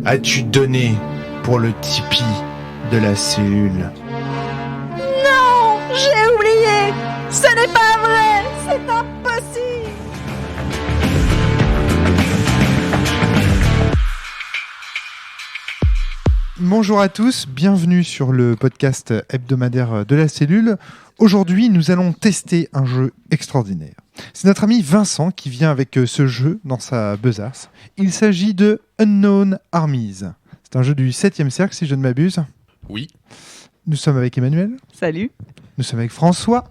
as-tu donné pour le Tipeee de la cellule? Non, j'ai oublié. Ce n'est pas vrai. C'est impossible. Bonjour à tous, bienvenue sur le podcast hebdomadaire de la cellule. Aujourd'hui, nous allons tester un jeu extraordinaire. C'est notre ami Vincent qui vient avec ce jeu dans sa besace. Il s'agit de Unknown Armies. C'est un jeu du 7e cercle, si je ne m'abuse. Oui. Nous sommes avec Emmanuel. Salut. Nous sommes avec François.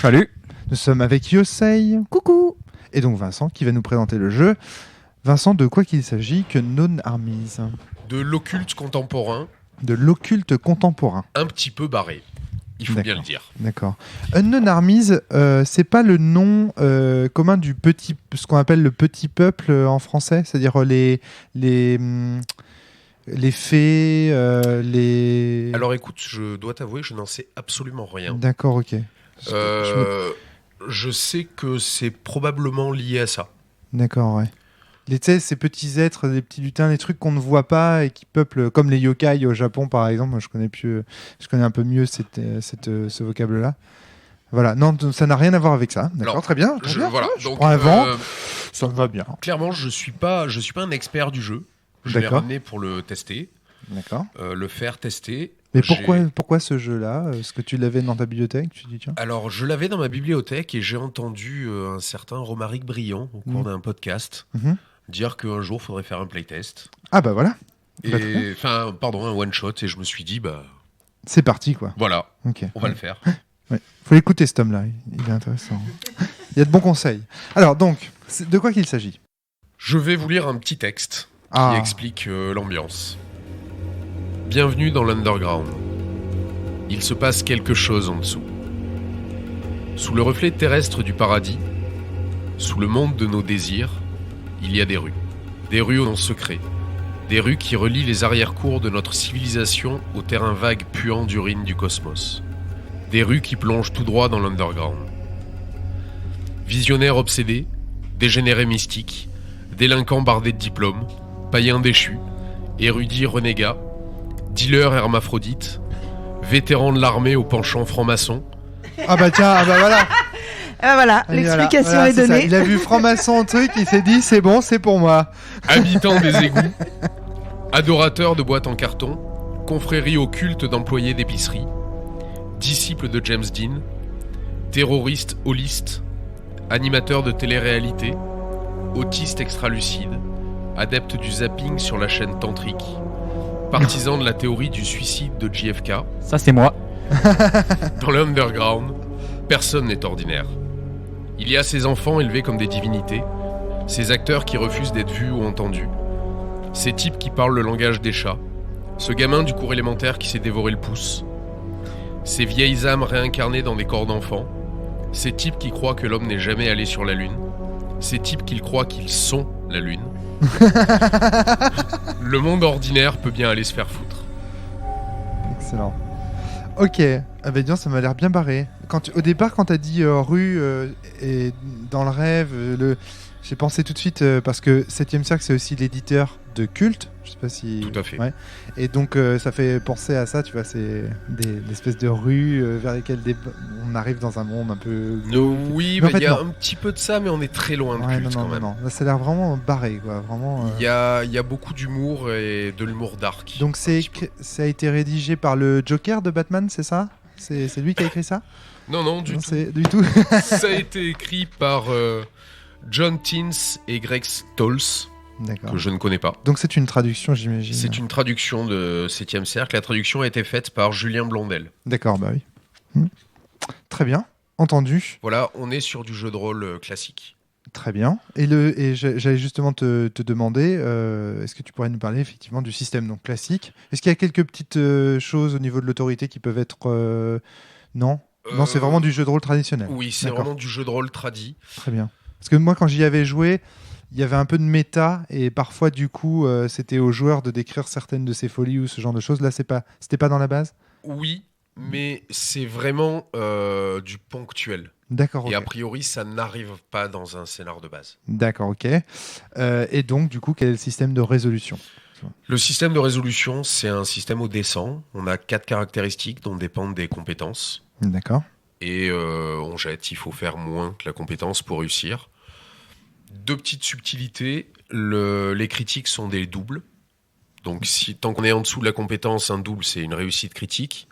Salut. Nous sommes avec Yosei. Coucou. Et donc Vincent qui va nous présenter le jeu. Vincent, de quoi qu'il s'agit que Unknown Armies? De l'occulte contemporain, De l'occulte contemporain. un petit peu barré. Il faut bien le dire. D'accord. Unknown Armies, c'est pas le nom commun du petit, ce qu'on appelle le petit peuple en français, c'est-à-dire les fées, les. Alors écoute, je dois t'avouer, je n'en sais absolument rien. D'accord, ok. Je sais que c'est probablement lié à ça. D'accord, ouais. Tu sais, ces petits êtres, des petits lutins, des trucs qu'on ne voit pas et qui peuplent, comme les yokai au Japon par exemple. Moi, je connais un peu mieux ce vocable-là. Voilà, non, ça n'a rien à voir avec ça. D'accord, Alors, très bien. Très bien. Voilà. Je Donc, prends un vent, ça me va bien. clairement, je suis pas un expert du jeu. Je l'ai D'accord. ramené pour le tester, D'accord. le faire tester. Mais J'ai- pourquoi ce jeu-là? Est-ce que tu l'avais dans ta bibliothèque? Tu dis tiens. Alors, je l'avais dans ma bibliothèque et j'ai entendu un certain Romaric Briand au cours d'un podcast Mhm. dire qu'un jour, il faudrait faire un playtest. Ah bah voilà. Bah, très bien. Un one-shot. Et je me suis dit, C'est parti quoi. voilà, Ok. on va le faire. Ouais. Faut l'écouter cet homme-là. Il est intéressant. Il y a de bons conseils. Alors donc, de quoi qu'il s'agit? Je vais vous lire un petit texte Ah. qui explique l'ambiance. Bienvenue dans l'Underground. Il se passe quelque chose en dessous. Sous le reflet terrestre du paradis, sous le monde de nos désirs, il y a des rues. Des rues au nom secret. Des rues qui relient les arrière-cours de notre civilisation au terrain vague puant d'urine du cosmos. Des rues qui plongent tout droit dans l'Underground. Visionnaires obsédés, dégénérés mystiques, délinquants bardés de diplômes, païens déchus, érudits renégats, dealers hermaphrodites, vétérans de l'armée au penchant franc-maçon, Ah bah tiens, ah bah voilà. Ah voilà, Allez, l'explication voilà, est c'est ça. donnée. Il a vu franc-maçon truc, il s'est dit c'est bon, c'est pour moi. habitants des égouts, adorateurs de boîtes en carton, confréries occultes d'employés d'épicerie, disciples de James Dean, terroristes holistes, animateurs de télé-réalité, autistes extralucides, adeptes du zapping sur la chaîne tantrique, partisans de la théorie du suicide de JFK. Ça, c'est moi. Dans l'underground, personne n'est ordinaire. Il y a ces enfants élevés comme des divinités, ces acteurs qui refusent d'être vus ou entendus, ces types qui parlent le langage des chats, ce gamin du cours élémentaire qui s'est dévoré le pouce, ces vieilles âmes réincarnées dans des corps d'enfants, ces types qui croient que l'homme n'est jamais allé sur la Lune, ces types qui croient qu'ils sont la Lune. Le monde ordinaire peut bien aller se faire foutre. Excellent. Ok, ah bah dis, ça m'a l'air bien barré. Au départ, quand t'as dit rue et dans le rêve, j'ai pensé tout de suite, parce que 7e cercle, c'est aussi l'éditeur de Culte. Je sais pas si. Tout à fait. Ouais. Et donc, ça fait penser à ça, tu vois, c'est des espèces de rues vers lesquelles on arrive dans un monde un peu. Oui, Mais en il y fait, a non. un petit peu de ça, mais on est très loin de Ouais, culte non, quand même. non. Là, ça a l'air vraiment barré, quoi. Vraiment. Il y a beaucoup d'humour et de l'humour dark. Donc, ça a été rédigé par le Joker de Batman, c'est ça? C'est lui qui a écrit ça? Non, du Non, tout. c'est du tout. Ça a été écrit par John Teens et Greg Stolz, D'accord. que je ne connais pas. Donc c'est une traduction, j'imagine. C'est une traduction de 7e cercle. La traduction a été faite par Julien Blondel. D'accord, bah oui. Très bien, entendu. Voilà, on est sur du jeu de rôle classique. Très bien. Et j'allais justement te demander, est-ce que tu pourrais nous parler effectivement du système donc classique? Est-ce qu'il y a quelques petites choses au niveau de l'autorité qui peuvent être... Non, c'est vraiment du jeu de rôle traditionnel. Oui, c'est D'accord. vraiment du jeu de rôle tradi. Très bien. Parce que moi, quand j'y avais joué, il y avait un peu de méta et parfois, du coup, c'était aux joueurs de décrire certaines de ces folies ou ce genre de choses. Là, c'était pas dans la base? Oui, mais c'est vraiment du ponctuel. D'accord, ok. Et a priori, ça n'arrive pas dans un scénar de base. D'accord, ok. Et donc, du coup, quel est le système de résolution? Le système de résolution, c'est un système au descent. On a 4 caractéristiques dont dépendent des compétences. D'accord. Et on jette, il faut faire moins que la compétence pour réussir. 2 petites subtilités, les critiques sont des doubles. Donc tant qu'on est en dessous de la compétence, un double c'est une réussite critique.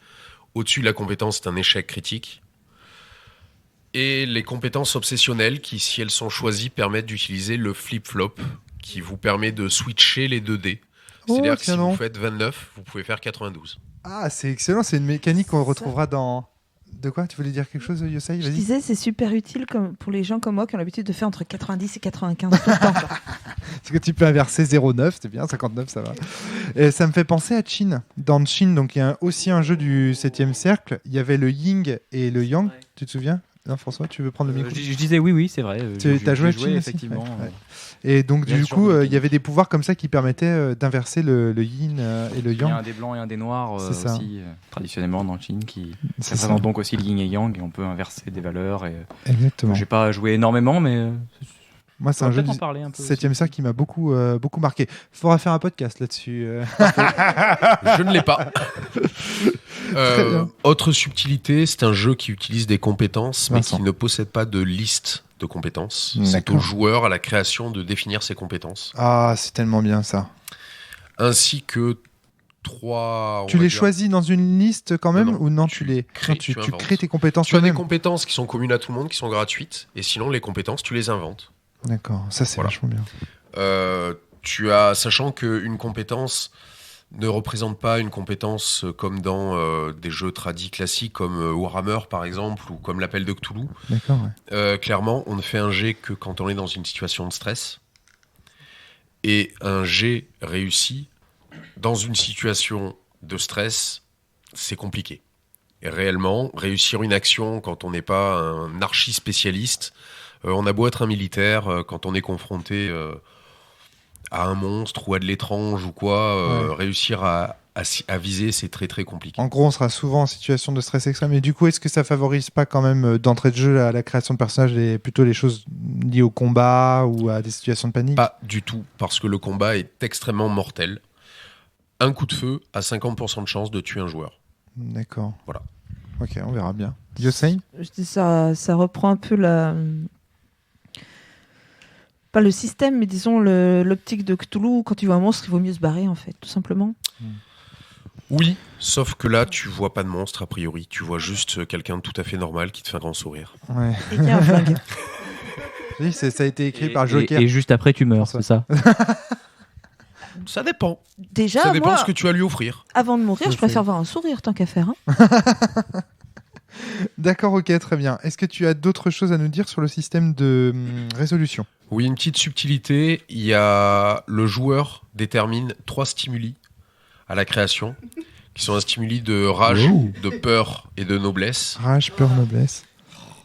Au-dessus de la compétence, c'est un échec critique. Et les compétences obsessionnelles qui, si elles sont choisies, permettent d'utiliser le flip-flop qui vous permet de switcher les 2 dés. C'est-à-dire que si vous faites 29, vous pouvez faire 92. Ah, c'est excellent, c'est une mécanique qu'on retrouvera dans... De quoi? Tu voulais dire quelque chose, Yosei? Je Vas-y. disais, c'est super utile pour les gens comme moi qui ont l'habitude de faire entre 90 et 95 tout le temps. Parce que tu peux inverser 0,9, c'est bien, 59, ça va. Et ça me fait penser à Chin. Dans Chin, donc il y a aussi un jeu du 7e cercle, il y avait le Yin et le Yang, ouais. Tu te souviens? Non, François, tu veux prendre le micro? Je disais oui, c'est vrai. Tu as joué à Chin effectivement. Ouais. Et donc, du coup, il y avait des pouvoirs comme ça qui permettaient d'inverser le yin et le yang. Il y a un des blancs et un des noirs aussi, traditionnellement dans le Chin, qui représente donc aussi le yin et yang, et on peut inverser des valeurs. Exactement. J'ai pas joué énormément, mais... Moi, c'est un jeu du 7e cercle qui m'a beaucoup marqué. Il faudra faire un podcast là-dessus. Je ne l'ai pas. Autre subtilité, c'est un jeu qui utilise des compétences, mais qui ne possède pas de liste de compétences. C'est au joueur, à la création, de définir ses compétences. Ah, c'est tellement bien ça. Ainsi que 3... Tu les choisis dans une liste quand même, ou non, tu crées tes compétences toi-même. Tu as des compétences qui sont communes à tout le monde, qui sont gratuites, et sinon les compétences, tu les inventes. D'accord, ça c'est vachement bien. Sachant qu'une compétence ne représente pas une compétence comme dans des jeux tradis classiques comme Warhammer par exemple, ou comme l'appel de Cthulhu. D'accord, ouais. Clairement, on ne fait un jet que quand on est dans une situation de stress. Et un jet réussi dans une situation de stress, c'est compliqué. Et réellement, réussir une action quand on n'est pas un archi-spécialiste, on a beau être un militaire, quand on est confronté à un monstre ou à de l'étrange ou quoi, réussir à viser, c'est très très compliqué. En gros, on sera souvent en situation de stress extrême. Et du coup, est-ce que ça favorise pas quand même d'entrée de jeu à la création de personnages et plutôt les choses liées au combat ou à des situations de panique? Pas du tout, parce que le combat est extrêmement mortel. Un coup de feu a 50% de chance de tuer un joueur. D'accord. Voilà. Ok, on verra bien. Yosei? Je dis ça reprend un peu pas le système, mais disons l'optique de Cthulhu. Quand tu vois un monstre, il vaut mieux se barrer, en fait, tout simplement. Oui, sauf que là, tu vois pas de monstre, a priori. Tu vois juste quelqu'un de tout à fait normal qui te fait un grand sourire. Ouais. Et qui a un flingue. Oui, ça a été écrit par Joker. Et juste après, tu meurs, c'est ça? Ça dépend. Déjà, ça dépend moi, de ce que tu vas lui offrir. Avant de mourir, je préfère voir un sourire, tant qu'à faire. D'accord, ok, très bien. Est-ce que tu as d'autres choses à nous dire sur le système de résolution? Oui, une petite subtilité. Il y a le joueur détermine 3 stimuli à la création, qui sont un stimuli de rage, de peur et de noblesse. Rage, peur, noblesse.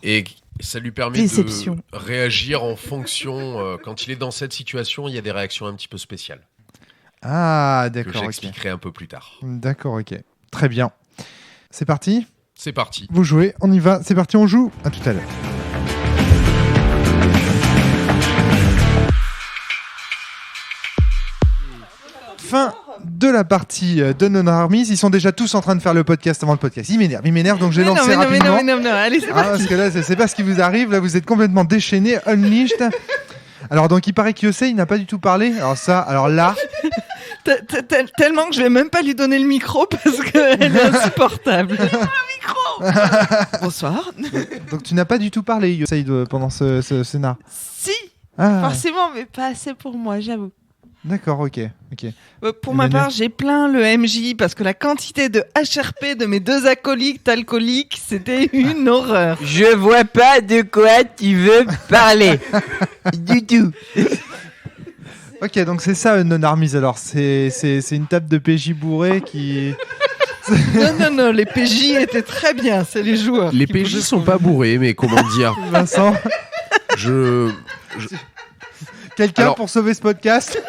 Et ça lui permet de réagir en fonction. Quand il est dans cette situation, il y a des réactions un petit peu spéciales. Ah, d'accord. Que j'expliquerai un peu plus tard. D'accord, ok. Très bien. C'est parti ? C'est parti. Vous jouez, on y va. C'est parti, on joue. À tout à l'heure. Fin de la partie de Non Armies. Ils sont déjà tous en train de faire le podcast avant le podcast. Ils m'énervent, donc je vais lancer rapidement. Non, allez, c'est parti. Parce que là, c'est pas ce qui vous arrive. Là, vous êtes complètement déchaînés, unleashed. Alors, donc, il paraît que Yosei n'a pas du tout parlé. Alors là... Tellement que je vais même pas lui donner le micro parce qu'elle est insupportable. Le micro. Bonsoir. Donc, tu n'as pas du tout parlé, Yosei, pendant ce scénar? Si, forcément, mais pas assez pour moi, j'avoue. D'accord, ok. Pour ma part, j'ai plein le MJ parce que la quantité de HRP de mes 2 acolytes alcooliques, c'était une horreur. Je vois pas de quoi tu veux parler. Du tout. Ok, donc c'est ça, Non Armies. Alors, c'est une table de PJ bourré qui... Non, les PJ étaient très bien, c'est les joueurs. Les PJ sont pas bourrés, mais comment dire, Vincent, quelqu'un pour sauver ce podcast?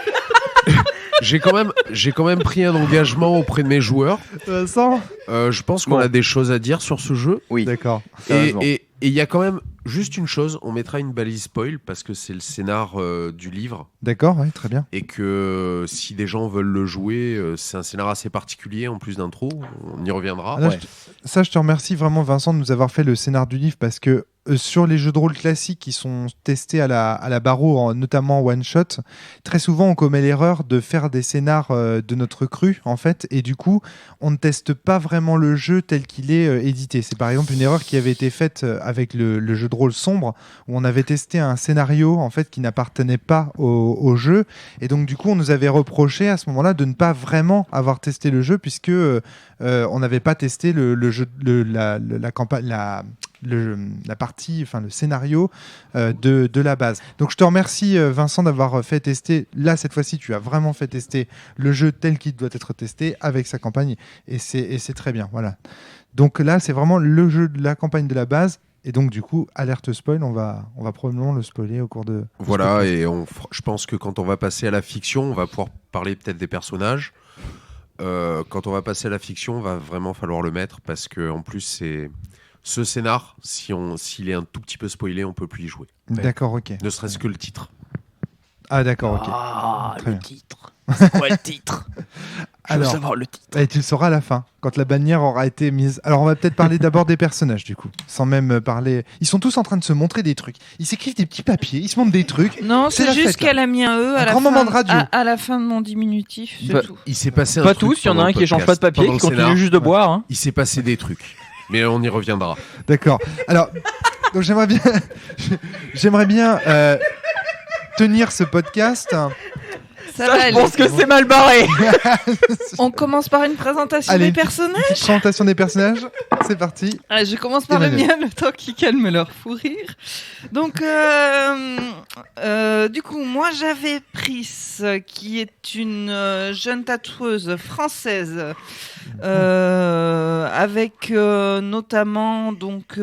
J'ai quand même pris un engagement auprès de mes joueurs. Vincent, je pense qu'on a des choses à dire sur ce jeu. Oui. d'accord. Et il y a quand même Juste une chose, on mettra une balise spoil parce que c'est le scénar du livre. D'accord, ouais, très bien. Et que si des gens veulent le jouer, c'est un scénar assez particulier en plus d'intro. On y reviendra. Ah, là, je te remercie vraiment, Vincent, de nous avoir fait le scénar du livre parce que sur les jeux de rôle classiques qui sont testés à la barreau, notamment en one-shot, très souvent on commet l'erreur de faire des scénars de notre cru, en fait, et du coup, on ne teste pas vraiment le jeu tel qu'il est édité. C'est par exemple une erreur qui avait été faite avec le jeu de rôle Sombre, où on avait testé un scénario en fait qui n'appartenait pas au jeu, et donc du coup, on nous avait reproché à ce moment-là de ne pas vraiment avoir testé le jeu, puisque on n'avait pas testé le jeu, la campagne, la partie, enfin le scénario de la base. Donc je te remercie Vincent d'avoir fait tester, là cette fois-ci tu as vraiment fait tester le jeu tel qu'il doit être testé avec sa campagne et c'est très bien, voilà. Donc là c'est vraiment le jeu de la campagne de la base et donc du coup alerte spoil, on va probablement le spoiler au cours de... Voilà, et je pense que quand on va passer à la fiction, on va pouvoir parler peut-être des personnages. Quand on va passer à la fiction, va vraiment falloir le mettre parce que en plus c'est... Ce scénar, s'il est un tout petit peu spoilé, on peut plus y jouer. D'accord, ok. Ne serait-ce que le titre. Ah d'accord, ok. Ah, Très le bien. titre. C'est quoi le titre? Je veux Alors, savoir le titre. et tu le sauras à la fin, quand la bannière aura été mise. Alors on va peut-être parler d'abord des personnages du coup, sans même parler... Ils sont tous en train de se montrer des trucs. Ils s'écrivent des petits papiers, ils se montrent des trucs. Non, C'est c'est la juste fête, là. qu'elle a mis un E à Un la grand fin, moment de radio. à la fin de mon diminutif, c'est Bah, tout. Il s'est passé un Pas truc tous, il y en a pendant un le qui échange pas de podcast, papier, pendant qui le continue scénar. juste de boire. Hein. Il s'est passé des trucs. Mais on y reviendra. D'accord. Alors, donc j'aimerais bien tenir ce podcast. Ça va je aller. pense que c'est mal barré. On commence par une présentation Allez, des personnages. Petite présentation des personnages, c'est parti. Ah, je commence par le Emmanuel. mien, le temps qu'ils calment leur fou rire. Donc, du coup, moi j'avais Pris, qui est une jeune tatoueuse française, avec notamment donc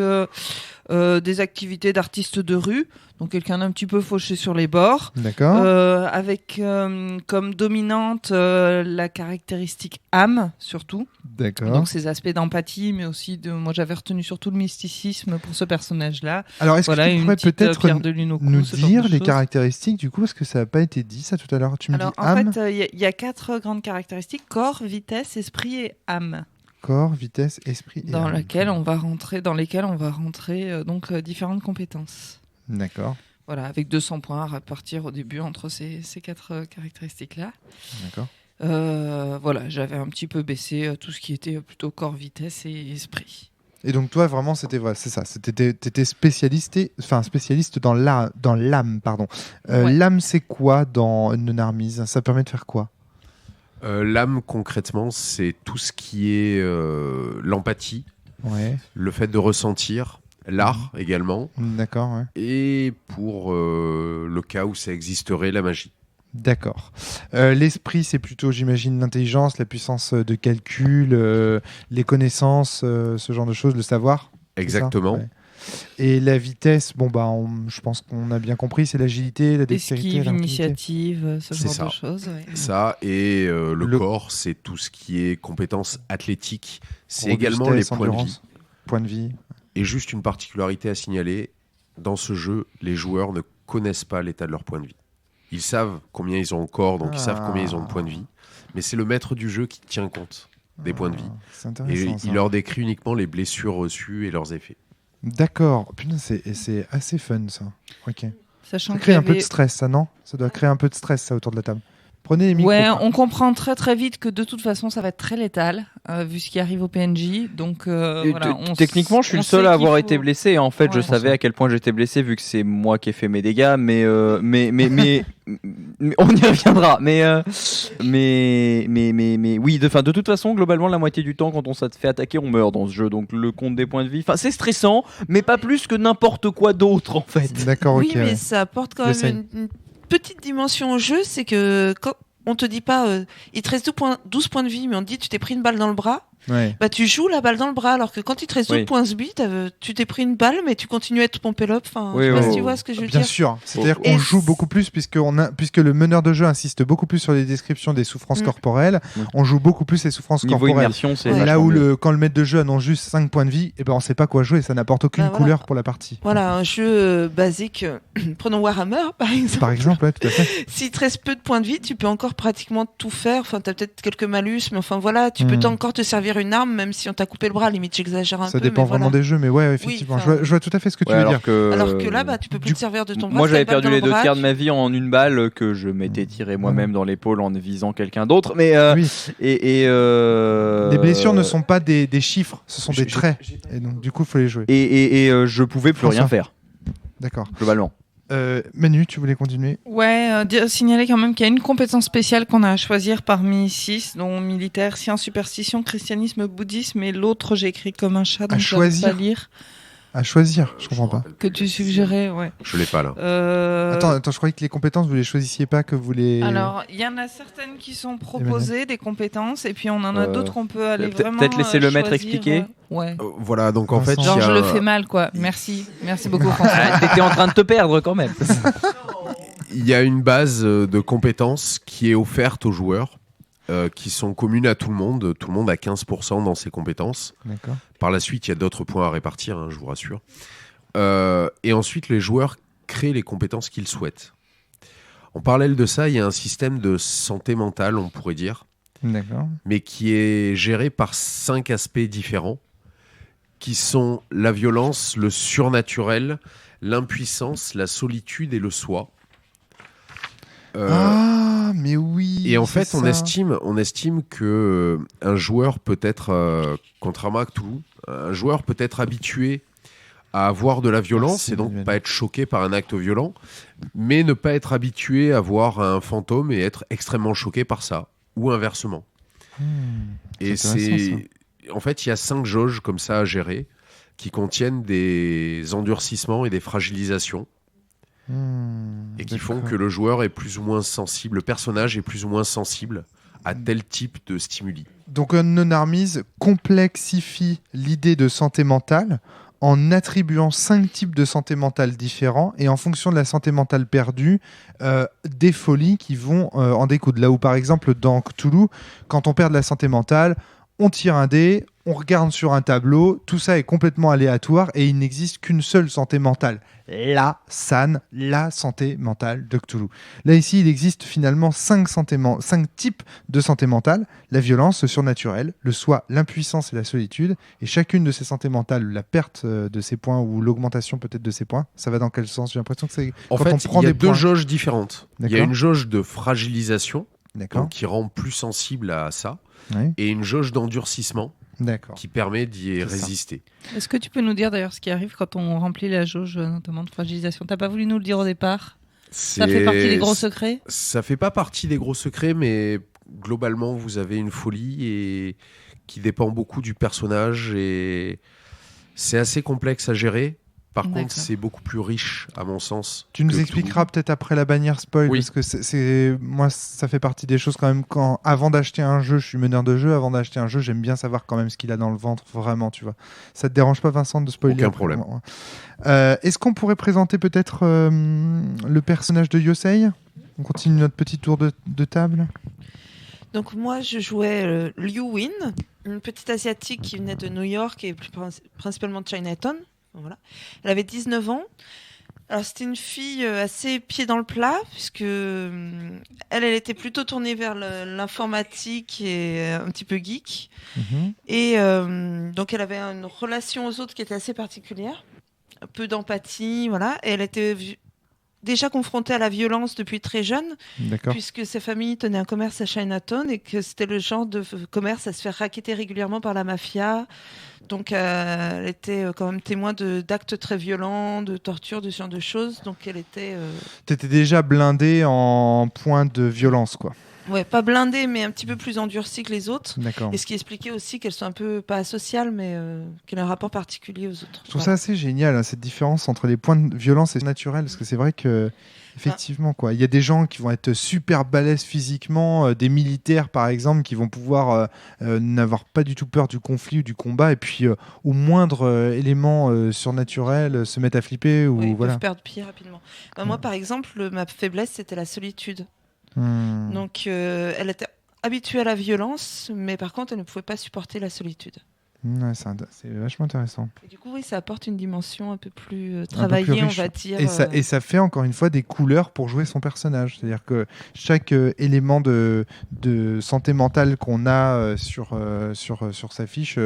des activités d'artiste de rue. Donc quelqu'un d'un petit peu fauché sur les bords, D'accord. avec comme dominante la caractéristique âme surtout. D'accord. Donc ces aspects d'empathie, mais aussi moi j'avais retenu surtout le mysticisme pour ce personnage-là. Alors, est-ce Voilà, que tu une pourrais petite peut-être pierre de lune au cou, nous ce genre dire de les choses. caractéristiques du coup, parce que ça n'a pas été dit ça tout à l'heure. Tu me Alors dis en âme, fait, il y a 4 grandes caractéristiques: corps, vitesse, esprit et âme, corps, vitesse, esprit et dans âme. lesquelles on va rentrer donc différentes compétences. D'accord. Voilà, avec 200 points à répartir au début entre ces 4 caractéristiques-là. D'accord. Voilà, j'avais un petit peu baissé tout ce qui était plutôt corps, vitesse et esprit. Et donc toi vraiment c'était voilà, c'est ça, t'étais spécialiste dans l'âme, pardon. Ouais. L'âme c'est quoi dans une armise? Ça permet de faire quoi? L'âme, concrètement, c'est tout ce qui est l'empathie, Ouais. le fait de ressentir, l'art également, D'accord, ouais. et pour le cas où ça existerait, la magie. D'accord. L'esprit, c'est plutôt, j'imagine, l'intelligence, la puissance de calcul, les connaissances, ce genre de choses, le savoir. c'est ça? Exactement. Ouais. Et la vitesse, bon bah, je pense qu'on a bien compris, c'est l'agilité, la dextérité, Esquive, la rapidité. initiative, ce C'est genre ça. de choses. Ouais. Ça, et le Le- corps, c'est tout ce qui est compétences athlétiques. C'est Robustesse, également les points de vie. endurance, points de vie. Et juste une particularité à signaler, dans ce jeu, les joueurs ne connaissent pas l'état de leur point de vie. Ils savent combien ils ont en corps, donc ils savent combien ils ont de points de vie. Mais c'est le maître du jeu qui tient compte des points de vie. C'est Et intéressant. ça. il leur décrit uniquement les blessures reçues et leurs effets. D'accord. Putain, c'est assez fun ça. Ok. Sachant Ça qu'il crée y un peu de avait- stress, ça, non? Ça doit créer un peu de stress, ça, autour de la table. Prenez les micros. Ouais, quoi. on comprend très très vite que de toute façon ça va être très létal vu ce qui arrive au PNJ. Donc Et voilà, techniquement, je suis on le seul sait à qu'il avoir faut- été blessé. Et en fait, je Ouais. savais à quel point j'étais blessé vu que c'est moi qui ai fait mes dégâts. Mais on y reviendra. Mais oui, de toute façon, globalement, la moitié du temps, quand on se fait attaquer, on meurt dans ce jeu. Donc le compte des points de vie, enfin, c'est stressant, mais pas plus que n'importe quoi d'autre en fait. D'accord, Oui, ok. mais ouais. ça apporte quand J'essaye. même une petite dimension au jeu, c'est que quand on te dit pas il te reste 12 points de vie, mais on te dit tu t'es pris une balle dans le bras, Ouais. bah tu joues la balle dans le bras, alors que quand il te reste Oui. 12 points de vie, tu t'es pris une balle, mais tu continues à être pompé l'op. Enfin, Oui, je sais pas oui, si tu oui. vois ce que je veux Bien dire. sûr, c'est-à-dire Et qu'on joue beaucoup plus puisque le meneur de jeu insiste beaucoup plus sur les descriptions des souffrances corporelles, on joue beaucoup plus les souffrances Niveau corporelles. immersion, c'est Ouais. Là vachement où mieux. quand le maître de jeu annonce juste 5 points de vie, et ben on sait pas quoi jouer, ça n'apporte aucune Bah, voilà. couleur pour la partie. Voilà, un jeu basique. Prenons Warhammer, par exemple. Par exemple, ouais, tout à fait. S'il te reste peu de points de vie, tu peux encore pratiquement tout faire. Enfin, t'as peut-être quelques malus, mais enfin voilà, tu peux encore te servir une arme, même si on t'a coupé le bras. Limite, j'exagère un Ça peu. dépend mais vraiment voilà. des jeux, mais ouais, effectivement, enfin, je vois tout à fait ce que tu Ouais, veux alors dire. que... Alors que là, bah, tu peux plus te servir de ton bras. Moi, t'as j'avais une balle perdu dans les le 2 bras, tiers de ma vie en une balle que je m'étais tiré moi-même dans l'épaule en visant quelqu'un d'autre. Mais Oui. Les blessures ne ne sont pas des chiffres, ce sont des traits. Et donc, du coup, il faut les jouer. Et je pouvais plus rien François. faire D'accord. globalement. Manu, tu voulais continuer? Ouais, signaler quand même qu'il y a une compétence spéciale qu'on a à choisir parmi 6, dont militaire, science, superstition, christianisme, bouddhisme, et l'autre j'ai écrit comme un chat, donc je ne choisir. pas lire. À choisir, je comprends pas. Que tu suggérais, ouais. Je l'ai pas là. Attends, je croyais que les compétences, vous les choisissiez pas, que vous les... Alors, il y en a certaines qui sont proposées, des compétences, et puis on en a d'autres qu'on peut aller peut-être vraiment laisser le maître choisir, expliquer. Ouais. Voilà, donc en Vincent. fait, Genre, il y a je le un- fais mal, quoi. Merci beaucoup, François. Ah, t'étais en train de te perdre quand même. il y a une base de compétences qui est offerte aux joueurs, qui sont communes à tout le monde. Tout le monde a 15% dans ses compétences. D'accord. Par la suite, il y a d'autres points à répartir, hein, je vous rassure. Et ensuite, les joueurs créent les compétences qu'ils souhaitent. En parallèle de ça, il y a un système de santé mentale, on pourrait dire, D'accord. mais qui est géré par 5 aspects différents, qui sont la violence, le surnaturel, l'impuissance, la solitude et le soi. Ah, mais oui. Et en c'est fait, ça. on estime que un joueur peut être, contrairement à Cthulhu, un joueur peut être habitué à avoir de la violence Merci, et donc Manuel. pas être choqué par un acte violent, mais ne pas être habitué à voir un fantôme et être extrêmement choqué par ça, ou inversement. Et C'est intéressant, en fait, il y a 5 jauges comme ça à gérer qui contiennent des endurcissements et des fragilisations et qui font que le joueur est plus ou moins sensible, le personnage est plus ou moins sensible à tel type de stimuli. Donc Unknown Armies complexifie l'idée de santé mentale en attribuant 5 types de santé mentale différents et en fonction de la santé mentale perdue, des folies qui vont en découdre. Là où par exemple dans Cthulhu, quand on perd de la santé mentale, on tire un dé, on regarde sur un tableau, tout ça est complètement aléatoire et il n'existe qu'une seule santé mentale. La SAN, la santé mentale de Cthulhu. Là ici, il existe finalement 5 types de santé mentale, la violence, le surnaturel, le soi, l'impuissance et la solitude, et chacune de ces santé mentales, la perte de ses points ou l'augmentation peut-être de ses points, ça va dans quel sens? J'ai l'impression que c'est En quand fait, on prend il y a des 2 points. jauges différentes. Il y a D'accord. une jauge de fragilisation, D'accord. donc qui rend plus sensible à ça, Oui. et une jauge d'endurcissement D'accord. qui permet d'y C'est ça. résister. Est-ce que tu peux nous dire d'ailleurs ce qui arrive quand on remplit la jauge, notamment de fragilisation? T'as pas voulu nous le dire au départ? Ça fait partie des gros secrets? Ça fait pas partie des gros secrets, mais globalement, vous avez une folie et qui dépend beaucoup du personnage et c'est assez complexe à gérer. Par contre, D'accord. c'est beaucoup plus riche, à mon sens. Tu nous que expliqueras peut-être après la bannière spoil, Oui. parce que moi, ça fait partie des choses quand même. Avant d'acheter un jeu, je suis meneur de jeu. Avant d'acheter un jeu, j'aime bien savoir quand même ce qu'il a dans le ventre, vraiment, tu vois. Ça te dérange pas, Vincent, de spoiler? Aucun après, problème. Est-ce qu'on pourrait présenter peut-être le personnage de Yosei? On continue notre petit tour de table. Donc moi, je jouais Liu Win, une petite asiatique qui venait de New York et principalement de Chinatown. Voilà. Elle avait 19 ans. Alors c'était une fille assez pied dans le plat, puisque elle était plutôt tournée vers l'informatique et un petit peu geek. Et donc elle avait une relation aux autres qui était assez particulière, un peu d'empathie, voilà. Et elle était déjà confrontée à la violence depuis très jeune, D'accord. puisque sa famille tenait un commerce à Chinatown et que c'était le genre de commerce à se faire racketter régulièrement par la mafia. Donc elle était quand même témoin d'actes très violents, de torture, de ce genre de choses. Donc elle était... T'étais déjà blindé en points de violence, quoi. Ouais, pas blindées, mais un petit peu plus endurcies que les autres. D'accord. Et ce qui expliquait aussi qu'elles sont un peu, pas asociales, mais qu'elles ont un rapport particulier aux autres. Je trouve ça assez génial, hein, cette différence entre les points de violence et naturel, parce que c'est vrai que, effectivement, quoi, il y a des gens qui vont être super balèzes physiquement, des militaires par exemple, qui vont pouvoir n'avoir pas du tout peur du conflit ou du combat, et puis au moindre élément surnaturel, se mettre à flipper ou Oui, ils voilà. peuvent perdre pied rapidement. Moi, par exemple, ma faiblesse, c'était la solitude. Hmm. Donc, elle était habituée à la violence, mais par contre, elle ne pouvait pas supporter la solitude. Ouais, c'est vachement intéressant. Et du coup, oui, ça apporte une dimension un peu plus Un peu travaillée, plus on riche. va dire. Et ça fait encore une fois des couleurs pour jouer son personnage. C'est-à-dire que chaque élément de santé mentale qu'on a sur sa fiche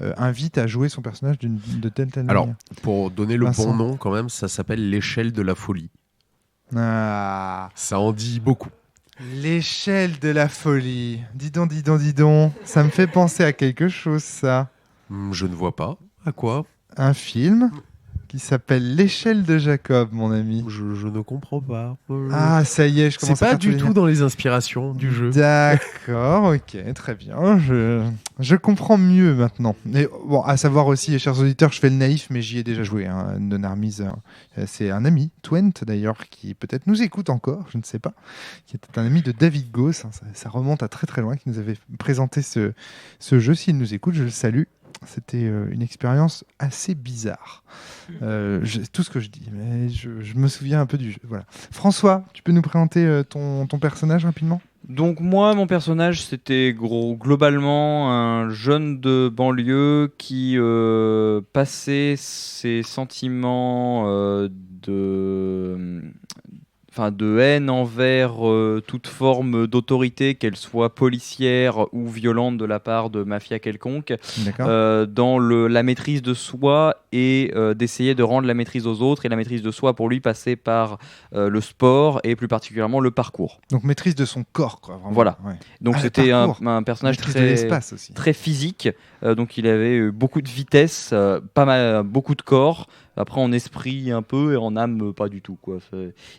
invite à jouer son personnage de telle Alors, manière. pour donner le Vincent. bon nom, quand même, ça s'appelle l'échelle de la folie. Ah, Ça en dit beaucoup. l'échelle de la folie. Dis donc. Ça me fait penser à quelque chose, ça. Je ne vois pas. À quoi? Un film qui s'appelle L'échelle de Jacob, mon ami. Je ne comprends pas. Ah, ça y est, je c'est commence à pas faire tous du les tout liens. dans les inspirations du jeu. D'accord, ok, très bien. Je comprends mieux maintenant. Et bon, à savoir aussi, chers auditeurs, je fais le naïf, mais j'y ai déjà joué. Hein. Non Armies, c'est un ami, Twent d'ailleurs, qui peut-être nous écoute encore, je ne sais pas, qui était un ami de David Gauss. Hein, ça remonte à très très loin, qui nous avait présenté ce jeu. S'il nous écoute, je le salue. C'était une expérience assez bizarre. Tout ce que je dis, mais je me souviens un peu du jeu. Voilà. François, tu peux nous présenter ton personnage rapidement ? Donc moi, mon personnage, c'était globalement un jeune de banlieue qui passait ses sentiments de haine envers toute forme d'autorité, qu'elle soit policière ou violente de la part de mafia quelconque, D'accord. dans la maîtrise de soi et d'essayer de rendre la maîtrise aux autres. Et la maîtrise de soi, pour lui, passait par le sport et plus particulièrement le parcours. Donc maîtrise de son corps, quoi. Vraiment. Voilà. Ouais. Donc Ah, le c'était parcours. un personnage Maîtrise de l'espace aussi. très physique. Donc il avait beaucoup de vitesse, pas mal, beaucoup de corps. Après en esprit un peu et en âme pas du tout, quoi.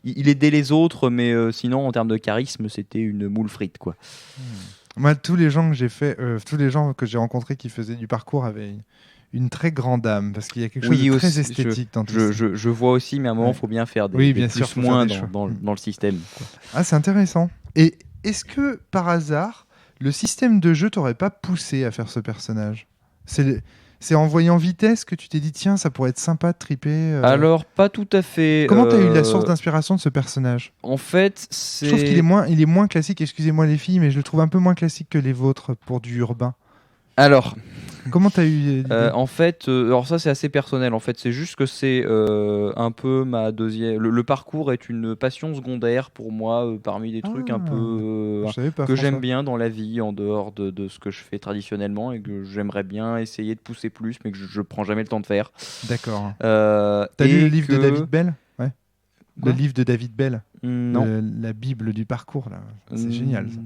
Il aidait les autres, mais sinon en termes de charisme c'était une moule frite, quoi. Moi, tous les gens que j'ai rencontrés qui faisaient du parcours avaient une très grande âme, parce qu'il y a quelque chose de très esthétique dans tout ça. Je vois aussi, mais à un moment il faut bien faire des bien plus sûr, faut moins faire des choix. dans le système, quoi. Ah, c'est intéressant. Et est-ce que par hasard le système de jeu t'aurait pas poussé à faire ce personnage ? C'est en voyant Vitesse que tu t'es dit tiens, ça pourrait être sympa de triper. Alors pas tout à fait. Comment t'as eu la source d'inspiration de ce personnage ? En fait, Je trouve qu'il est moins classique. Excusez-moi les filles, mais je le trouve un peu moins classique que les vôtres pour du urbain. Alors, comment t'as eu l'idée ? En fait, alors ça c'est assez personnel. En fait, c'est juste que c'est un peu ma deuxième. Le parcours est une passion secondaire pour moi, parmi des trucs un peu Je savais pas, que François. j'aime bien dans la vie, en dehors de ce que je fais traditionnellement et que j'aimerais bien essayer de pousser plus, mais que je prends jamais le temps de faire. D'accord. T'as T'as lu le livre de David Bell ? Ouais. Quoi Le livre de David Bell. Non. La Bible du parcours, là. C'est génial, ça.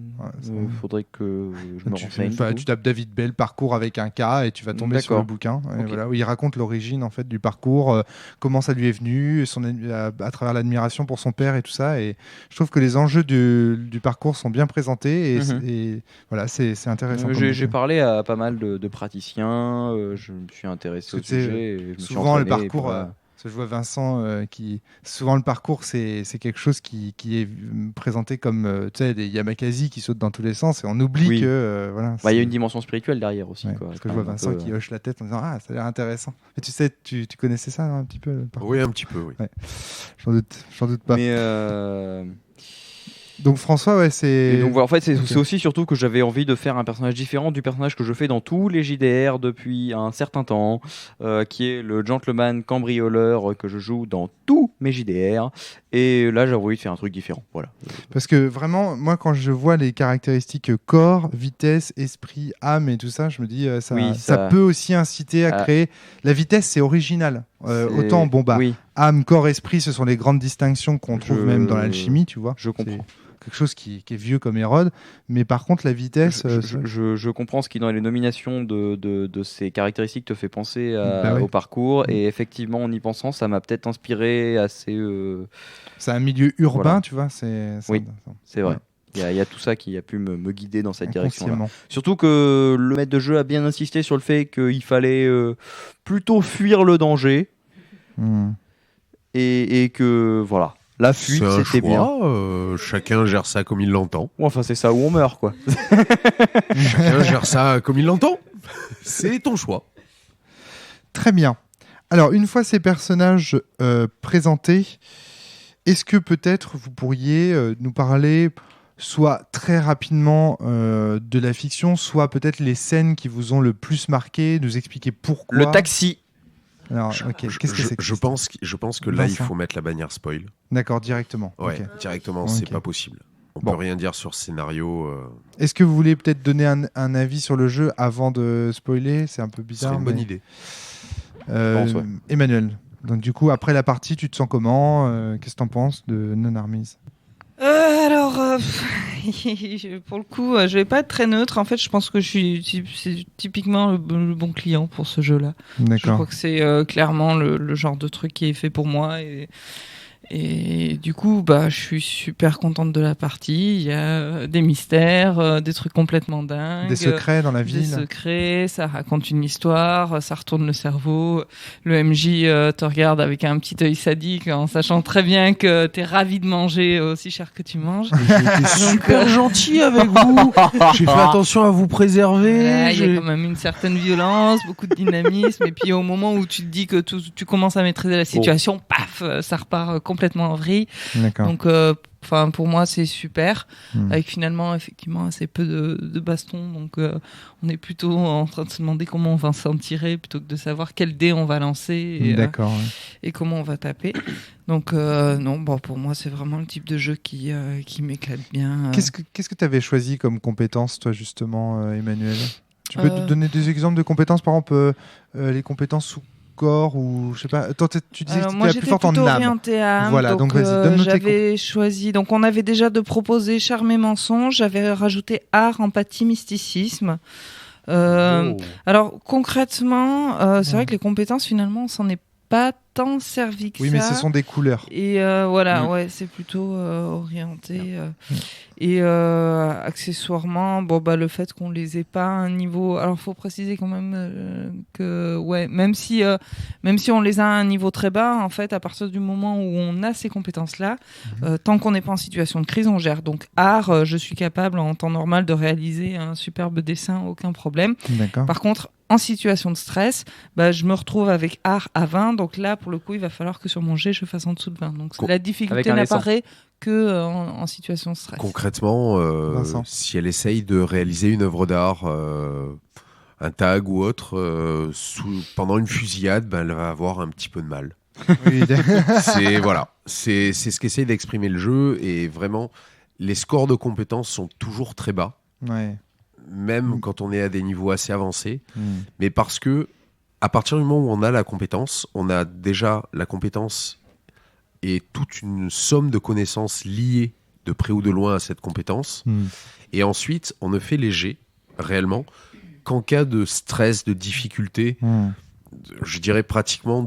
Ouais, faudrait que je me renseigne. Tu tapes David Bell, parcours avec un K, et tu vas tomber sur le bouquin. Et Ok. voilà, où il raconte l'origine en fait, du parcours, comment ça lui est venu, à travers l'admiration pour son père et tout ça. Et je trouve que les enjeux du parcours sont bien présentés. Et voilà, c'est intéressant. J'ai parlé à pas mal de praticiens, je me suis intéressé au sujet. Et je me suis souvent, le entraîné parcours. Je vois Vincent souvent le parcours c'est quelque chose qui est présenté comme tu sais, des Yamakasi qui sautent dans tous les sens et on oublie que voilà. Il y a une dimension spirituelle derrière aussi. Quoi. Parce que je vois Vincent qui hoche la tête en disant ah, ça a l'air intéressant. Mais tu sais, tu connaissais ça non, un petit peu le parcours ? Oui, un petit peu, oui. Ouais. J'en doute pas. Mais donc François, ouais, c'est. Et donc voilà, en fait, c'est aussi surtout que j'avais envie de faire un personnage différent du personnage que je fais dans tous les JDR depuis un certain temps, qui est le gentleman cambrioleur que je joue dans tous mes JDR. Et là, j'avais envie de faire un truc différent. Voilà. Parce que vraiment, moi, quand je vois les caractéristiques corps, vitesse, esprit, âme et tout ça, je me dis ça peut aussi inciter à créer. La vitesse, c'est original. Autant, âme, corps, esprit, ce sont les grandes distinctions qu'on trouve même dans l'alchimie, tu vois. Je comprends. Quelque chose qui est vieux comme Hérode, mais par contre la vitesse... Je comprends ce qui dans les nominations de ces caractéristiques te fait penser au parcours, et effectivement en y pensant ça m'a peut-être inspiré assez... C'est un milieu urbain, voilà. Tu vois, oui, c'est vrai. Il y a tout ça qui a pu me guider dans cette direction-là. Inconsciemment. Surtout que le maître de jeu a bien insisté sur le fait qu'il fallait plutôt fuir le danger et que voilà, la fuite C'est un c'était bien. choix, chacun gère ça comme il l'entend. Ou enfin c'est ça où on meurt quoi. Chacun gère ça comme il l'entend. C'est ton choix. Très bien. Alors, une fois ces personnages présentés, est-ce que peut-être vous pourriez nous parler soit très rapidement de la fiction, soit peut-être les scènes qui vous ont le plus marqué, nous expliquer pourquoi. Le taxi. Alors, ok, qu'est-ce que c'est que je pense que là, il Vincent. faut mettre la bannière spoil. D'accord, directement. Ouais, Ok. directement, Ok. c'est pas possible. On Bon. peut rien dire sur ce scénario. Est-ce que vous voulez peut-être donner un avis sur le jeu avant de spoiler? C'est un peu Ce bizarre. serait une bonne mais- idée. pense, ouais. Emmanuel, donc du coup, après la partie, tu te sens comment? Qu'est-ce que t'en penses de Non-Armies? Pour le coup, je vais pas être très neutre. En fait, je pense que c'est typiquement le bon client pour ce jeu-là. Je D'accord. crois que c'est clairement le genre de truc qui est fait pour moi. Et du coup, je suis super contente de la partie. Il y a des mystères, des trucs complètement dingues. Des secrets dans la Des ville. secrets, ça raconte une histoire, ça retourne le cerveau. Le MJ te regarde avec un petit œil sadique en sachant très bien que t'es ravi de manger aussi cher que tu manges. J'étais super gentil avec vous. J'ai fait attention à vous préserver. Voilà, il y a quand même une certaine violence, beaucoup de dynamisme. Et puis au moment où tu te dis que tu commences à maîtriser la situation, paf, ça repart complètement en vrille. D'accord. Donc pour moi, c'est super. Hmm. Avec finalement, effectivement, assez peu de bastons. Donc, on est plutôt en train de se demander comment on va s'en tirer plutôt que de savoir quel dé on va lancer D'accord. ouais. et comment on va taper. Donc, non, pour moi, c'est vraiment le type de jeu qui m'éclate bien. Qu'est-ce que tu avais choisi comme compétence, toi, justement, Emmanuel? Tu peux te Euh, donner des exemples de compétences, par exemple, les compétences sous corps ou je sais pas. Attends, tu disais que tu moi, étais la plus j'étais forte en plutôt âme. orientée à âme. Voilà, donc vas-y, donne-nous tes j'avais choisi. Donc, on avait déjà de proposer charme et mensonge. J'avais rajouté art, empathie, mysticisme. Alors, concrètement, c'est vrai que les compétences, finalement, on s'en est pas tant servi que Oui, ça. mais ce sont des couleurs. Et voilà, ouais, c'est plutôt orienté. Et accessoirement, le fait qu'on les ait pas à un niveau. Alors, faut préciser quand même que, ouais, même si on les a à un niveau très bas, en fait, à partir du moment où on a ces compétences-là, tant qu'on n'est pas en situation de crise, on gère. Donc, art, je suis capable en temps normal de réaliser un superbe dessin, aucun problème. D'accord. Par contre, en situation de stress, je me retrouve avec art à 20. Donc là, pour le coup, il va falloir que sur mon jet, je fasse en dessous de 20. Donc la Avec difficulté un dessin. n'apparaît que en situation de stress. Concrètement, Vincent. si elle essaye de réaliser une œuvre d'art, un tag ou autre, pendant une fusillade, elle va avoir un petit peu de mal. Oui, C'est ce qu'essaye d'exprimer le jeu, et vraiment, les scores de compétences sont toujours très bas, ouais. même quand on est à des niveaux assez avancés, Hmm. mais parce que à partir du moment où on a la compétence, on a déjà la compétence et toute une somme de connaissances liées de près ou de loin à cette compétence. Hmm. Et ensuite, on ne fait léger, réellement, qu'en cas de stress, de difficulté, Hmm. je dirais pratiquement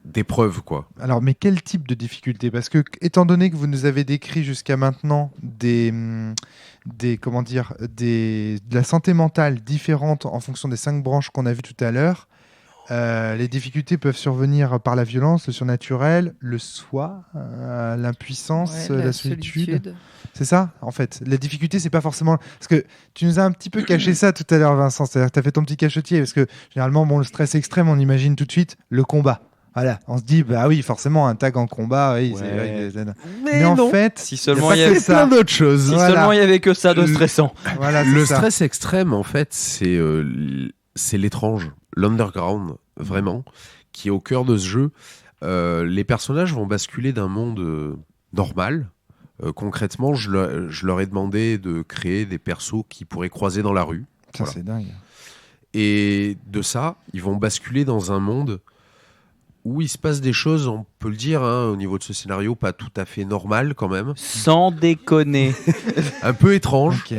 d'épreuve, quoi. Alors, mais quel type de difficulté? Parce que, étant donné que vous nous avez décrit jusqu'à maintenant de la santé mentale différente en fonction des 5 branches qu'on a vues tout à l'heure, les difficultés peuvent survenir par la violence, le surnaturel, le soi, l'impuissance, Ouais, la solitude. C'est ça, en fait. La difficulté, c'est pas forcément... Parce que tu nous as un petit peu caché ça tout à l'heure, Vincent. C'est-à-dire que tu as fait ton petit cachetier. Parce que, généralement, le stress extrême, on imagine tout de suite le combat. Voilà, on se dit, oui, forcément, un tag en combat, oui, Ouais. mais en fait, Si seulement y a il y pas avait que ça. d'autres choses. Si Voilà. seulement il y avait que ça de stressant. Voilà, Le c'est ça. stress extrême, en fait, c'est l'étrange, l'underground, vraiment, qui est au cœur de ce jeu. Les personnages vont basculer d'un monde normal. Concrètement, je leur ai demandé de créer des persos qui pourraient croiser dans la rue. Ça, Voilà. c'est dingue. Et de ça, ils vont basculer dans un monde où il se passe des choses, on peut le dire, au niveau de ce scénario, pas tout à fait normal quand même, Sans déconner. un peu étrange. Ok.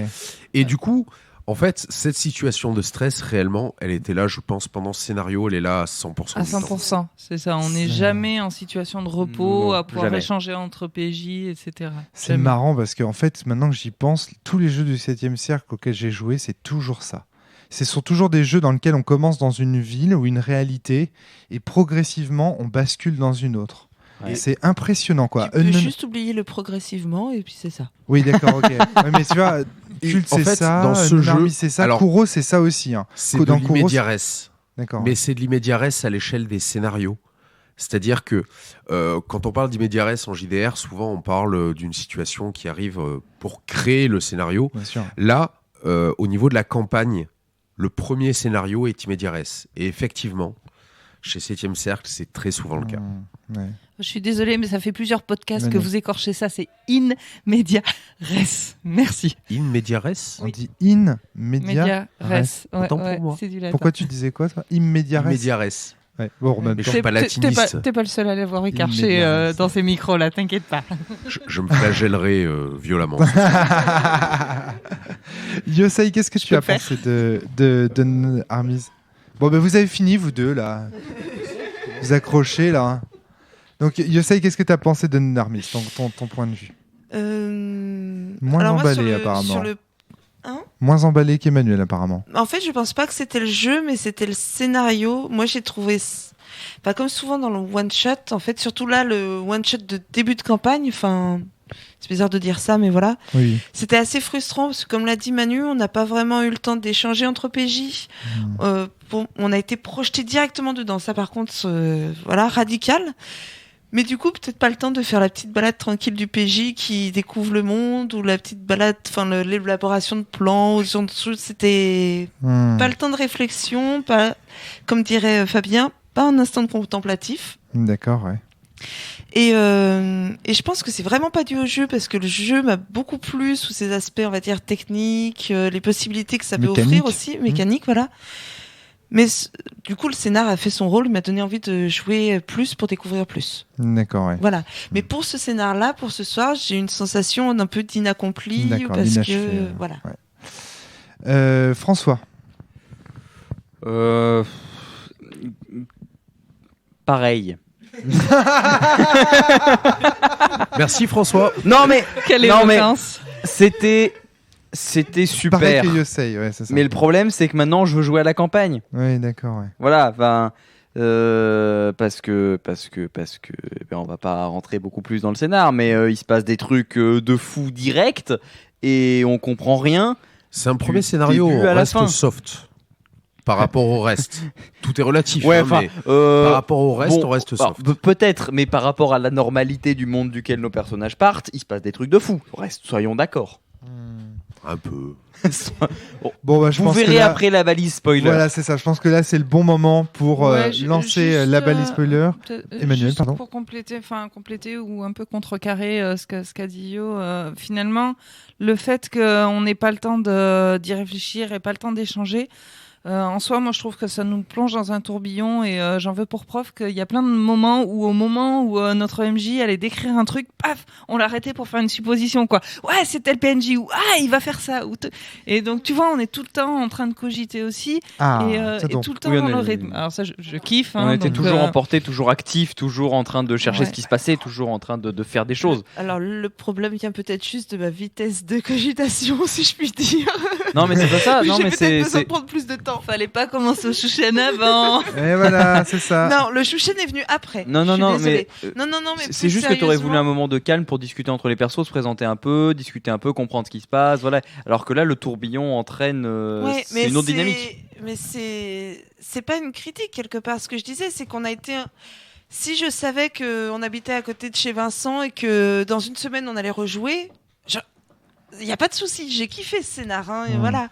Et du coup, En fait, cette situation de stress, réellement, elle était là, je pense, pendant ce scénario, elle est là à 100% À du temps. 100%, c'est ça. On n'est C'est- jamais en situation de repos, Non, à pouvoir jamais. échanger entre PJ, etc. C'est Jamais. marrant parce qu'en fait, maintenant que j'y pense, tous les jeux du 7e cercle auxquels j'ai joué, c'est toujours ça. Ce sont toujours des jeux dans lesquels on commence dans une ville ou une réalité et progressivement on bascule dans une autre. Ouais. Et c'est impressionnant quoi. Tu peux juste oublier le progressivement et puis c'est ça. Oui, d'accord, ok. Ouais, mais tu vois, Et Cult en c'est fait, ça, dans ce jeu, Narmis c'est ça, alors- Kuro c'est ça aussi. Hein. C'est Dans de Kuro, l'immédiat res. D'accord. Mais c'est de l'immédiat res à l'échelle des scénarios. C'est-à-dire que quand on parle d'immédiat res en JDR, souvent on parle d'une situation qui arrive pour créer le scénario. Bien sûr. Là, au niveau de la campagne, le premier scénario est immédiat res. Et effectivement, chez 7e cercle, c'est très souvent le cas. Ouais. Je suis désolée, mais ça fait plusieurs podcasts Mais que non. vous écorchez ça. C'est in media res. Merci. Immédiat res On dit in media. Media res. Ouais, Autant pour ouais, moi. c'est du latin. Pourquoi tu disais quoi toi? Immédiat res. Immédiat res. Ouais. Bon, en même Mais temps. je suis pas latiniste. T'es pas le seul à l'avoir écarché Immédiat res. dans ces micros là, t'inquiète pas. Je me flagellerai violemment. Yosei, qu'est-ce que Je tu peux as le faire. pensé de Armis? Bon, ben vous avez fini, vous deux, là. Vous accrochez, là. Hein. Donc, Yosei, qu'est-ce que tu as pensé de Armis, ton point de vue? Moins Alors moi, emballé, apparemment. Moins emballé qu'Emmanuel, apparemment. En fait, je pense pas que c'était le jeu, mais c'était le scénario. Moi, j'ai trouvé, enfin, comme souvent dans le one shot, en fait, surtout là, le one shot de début de campagne. Enfin, c'est bizarre de dire ça, mais voilà. Oui. C'était assez frustrant parce que, comme l'a dit Manu, on n'a pas vraiment eu le temps d'échanger entre PJ. On a été projeté directement dedans. Ça, par contre, voilà, radical. Mais du coup, peut-être pas le temps de faire la petite balade tranquille du PJ qui découvre le monde ou la petite balade, enfin, l'élaboration de plans ou ce genre de choses. C'était pas le temps de réflexion, pas, comme dirait Fabien, pas un instant de contemplatif. D'accord, ouais. Et je pense que c'est vraiment pas dû au jeu parce que le jeu m'a beaucoup plu sous ses aspects, on va dire, techniques, les possibilités que ça peut Mécanique. offrir aussi, mécanique, voilà. Mais du coup, le scénar a fait son rôle, il m'a donné envie de jouer plus pour découvrir plus. D'accord, ouais. Voilà. Mais pour ce scénar-là, pour ce soir, j'ai une sensation d'un peu d'inaccompli D'accord, parce d'inachevé, que ouais. voilà. François. Pareil. Merci François. Non mais Quelle Non, mais- éloquence. c'était Pareil super. que Yosei, ouais, c'est ça. Mais le problème, c'est que maintenant, je veux jouer à la campagne. Oui, d'accord, ouais. Voilà, enfin, parce que, ben, on va pas rentrer beaucoup plus dans le scénar, mais il se passe des trucs de fou direct et on comprend rien. C'est un premier Du scénario début à la reste fin. soft par rapport au reste. Tout est relatif. Ouais, hein, enfin, mais par rapport au reste, on reste alors, soft. peut-être, mais par rapport à la normalité du monde duquel nos personnages partent, il se passe des trucs de fou. Reste, soyons d'accord. Un peu. Bon, bah, je Vous pense que verrez là... après la valise spoiler. Voilà, c'est ça. Je pense que là, c'est le bon moment pour Ouais, lancer juste, la balise spoiler. Emmanuel, juste pardon. Pour compléter ou un peu contrecarrer ce qu'a dit Yo, finalement, le fait qu'on n'ait pas le temps d'y réfléchir et pas le temps d'échanger, en soi, moi, je trouve que ça nous plonge dans un tourbillon et j'en veux pour preuve qu'il y a plein de moments où, au moment où notre MJ allait décrire un truc, paf, on l'arrêtait pour faire une supposition, quoi. Ouais, c'est tel PNJ ou il va faire ça. Et donc, tu vois, on est tout le temps en train de cogiter aussi Ah, et ça tombe. tout le temps Oui, on dans le est- rythme. Alors ça, je kiffe. On hein, était donc, toujours emportés, toujours actifs, toujours en train de chercher Ouais. ce qui se passait, toujours en train de faire des choses. Alors, le problème vient peut-être juste de ma vitesse de cogitation, si je puis dire. Non, mais c'est pas ça. Non, J'ai mais peut-être besoin c'est. de prendre plus de temps. Fallait pas commencer au Chouchen avant. Et voilà, c'est ça. Non, le Chouchen est venu après. Non, Je suis mais désolée. Non, mais c'est plus juste que tu aurais voulu sérieusement, un moment de calme pour discuter entre les persos, se présenter un peu, discuter un peu, comprendre ce qui se passe, voilà. Alors que là, le tourbillon entraîne, Ouais, c'est une autre dynamique. Mais c'est pas une critique quelque part. Ce que je disais, c'est qu'on a été. Si je savais qu'on habitait à côté de chez Vincent et que dans une semaine on allait rejouer, il n'y a pas de souci. J'ai kiffé ce scénar, hein, et voilà.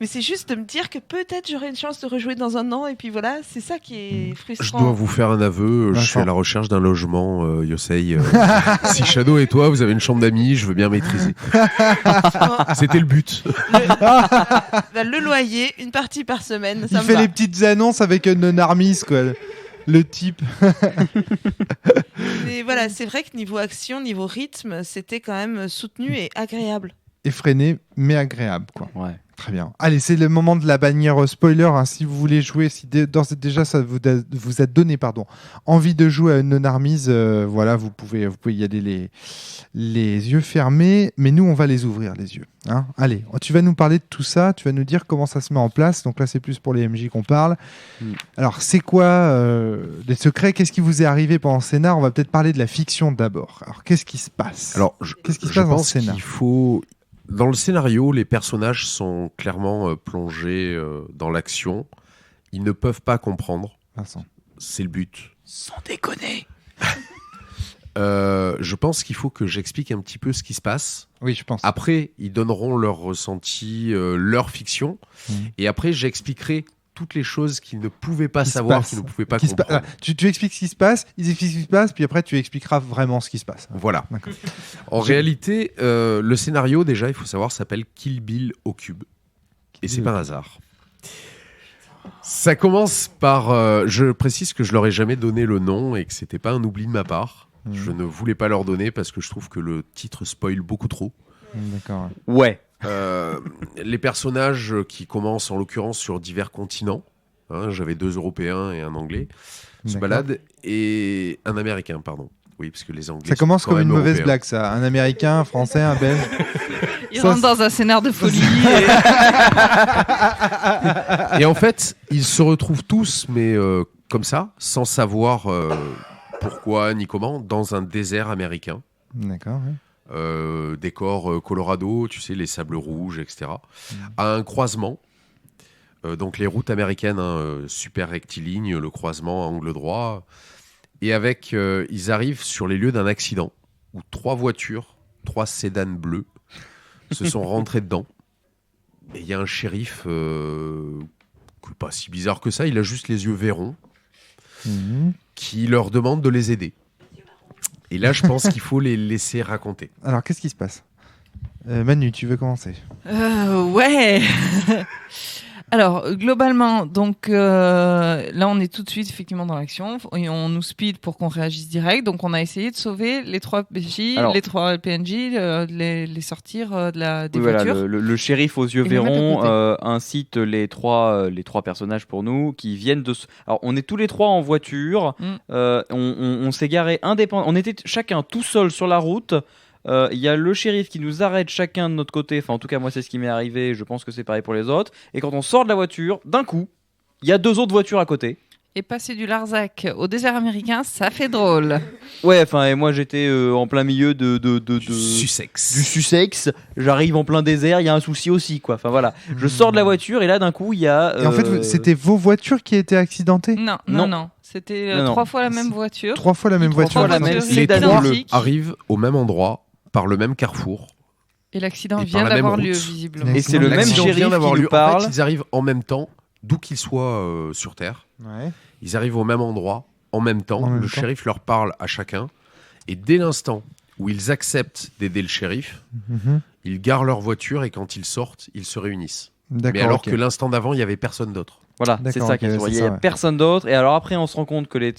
Mais c'est juste de me dire que peut-être j'aurai une chance de rejouer dans un an et puis voilà, c'est ça qui est Je frustrant. dois vous faire un aveu. Je suis à la recherche d'un logement, Yosei. Si Shadow et toi, vous avez une chambre d'amis, je veux bien maîtriser. C'était le but. Le loyer, une partie par semaine, ça Il me fait va. les petites annonces avec un Armis, quoi. Le type. Mais voilà, c'est vrai que niveau action, niveau rythme, c'était quand même soutenu et agréable. effréné mais agréable, quoi. Ouais. Très bien. Allez, c'est le moment de la bannière spoiler. Hein. Si vous voulez jouer, si d'ores et déjà ça vous a donné envie de jouer à Unknown Armies, voilà, vous pouvez y aller les yeux fermés. Mais nous, on va les ouvrir, les yeux. Hein. Allez, tu vas nous parler de tout ça. Tu vas nous dire comment ça se met en place. Donc là, c'est plus pour les MJ qu'on parle. Alors, c'est quoi les secrets? Qu'est-ce qui vous est arrivé pendant le scénar? On va peut-être parler de la fiction d'abord. Alors, qu'est-ce qui se passe? Alors, Qu'est-ce qui se je passe dans le pense scénar? qu'il faut... Dans le scénario, les personnages sont clairement plongés dans l'action. Ils ne peuvent pas comprendre. Vincent. C'est le but. Sans déconner. Je pense qu'il faut que j'explique un petit peu ce qui se passe. Oui, je pense. Après, ils donneront leur ressenti, leur fiction. Et après, j'expliquerai toutes les choses qu'ils ne pouvaient pas savoir, qu'ils ne pouvaient pas comprendre. Tu expliques ce qui se passe, ils expliquent ce qui se passe, puis après tu expliqueras vraiment ce qui se passe. Voilà. D'accord. En réalité, le scénario, déjà, il faut savoir, s'appelle Kill Bill au cube. Et c'est pas un hasard. Ça commence par... je précise que je leur ai jamais donné le nom et que c'était pas un oubli de ma part. Je ne voulais pas leur donner parce que je trouve que le titre spoil beaucoup trop. D'accord. Ouais. Les personnages qui commencent en l'occurrence sur divers continents, hein, j'avais 2 Européens et un Anglais, se baladent, et un Américain, pardon. Oui, parce que les Anglais. Ça commence sont comme quand une même mauvaise européens. blague, ça. Un Américain, un Français, un Belge. Il rentre dans un scénar de folie. Et en fait, ils se retrouvent tous, mais comme ça, sans savoir pourquoi ni comment, dans un désert américain. D'accord. Ouais. Décor Colorado, tu sais, les sables rouges, etc. À un croisement, donc les routes américaines, hein, super rectiligne, le croisement à angle droit, et avec, ils arrivent sur les lieux d'un accident où 3 voitures, 3 sédans bleus, se sont rentrés dedans. Et il y a un shérif, pas si bizarre que ça, il a juste les yeux verrons, qui leur demande de les aider. Et là, je pense qu'il faut les laisser raconter. Alors, qu'est-ce qui se passe? Manu, tu veux commencer? Ouais. Alors, globalement, donc là, on est tout de suite effectivement dans l'action. Et on nous speed pour qu'on réagisse direct. Donc, on a essayé de sauver les 3 PJ, les 3 PNJ, les sortir des voitures. Voilà, le shérif aux yeux Et les mettre à verrons côté. incite les trois personnages pour nous qui viennent de... Alors, on est tous les 3 en voiture. On s'est garé indépendamment. On était chacun tout seul sur la route. Il y a le shérif qui nous arrête chacun de notre côté, enfin en tout cas moi c'est ce qui m'est arrivé, je pense que c'est pareil pour les autres, et quand on sort de la voiture, d'un coup, il y a 2 autres voitures à côté. Et passer du Larzac au désert américain, ça fait drôle. Ouais, enfin et moi j'étais en plein milieu du Sussex, j'arrive en plein désert, il y a un souci aussi quoi, enfin voilà. Je sors de la voiture et là d'un coup il y a... Et en fait, c'était vos voitures qui étaient accidentées? Non. C'était 3 fois la même voiture. 3 fois la même voiture. fois la même. Les 3 identiques. arrivent au même endroit, par le même carrefour. Et l'accident Et vient par la même d'avoir route. lieu, visiblement. Et c'est le même L'accident shérif vient d'avoir qui lieu. nous parle. En fait, ils arrivent en même temps, d'où qu'ils soient sur Terre. Ouais. Ils arrivent au même endroit, en même temps. En même Le temps. shérif leur parle à chacun. Et dès l'instant où ils acceptent d'aider le shérif, ils garent leur voiture et quand ils sortent, ils se réunissent. D'accord. Mais alors ok. que l'instant d'avant, il n'y avait personne d'autre. Voilà, c'est D'accord, ça ok, qui est c'est Il n'y ça, a ouais. personne d'autre. Et alors après, on se rend compte que les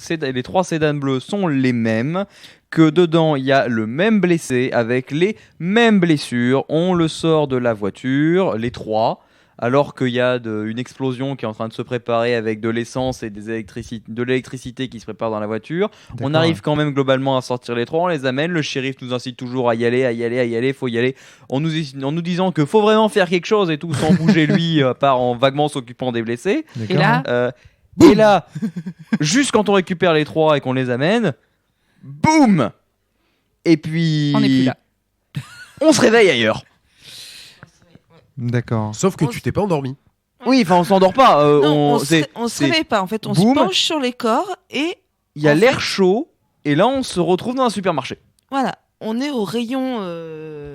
3 sédans bleus sont les mêmes, que dedans, il y a le même blessé avec les mêmes blessures. On le sort de la voiture, les 3, alors qu'il y a une explosion qui est en train de se préparer avec de l'essence et de l'électricité qui se prépare dans la voiture. On D'accord, arrive quand même globalement à sortir les 3, on les amène. Le shérif nous incite toujours à y aller, faut y aller. En nous disant qu'il faut vraiment faire quelque chose et tout, sans bouger lui, à part en vaguement s'occupant des blessés. D'accord. Et là, Et là, juste quand on récupère les 3 et qu'on les amène, boum! Et puis... on n'est plus là. On se réveille ailleurs. D'accord. Sauf que On tu t'es pas endormi. Oui, enfin on s'endort pas. Non, on se c'est- réveille pas. En fait, on boum. se penche sur les corps et Il y a en l'air fait- chaud et là on se retrouve dans un supermarché. voilà, on est au rayon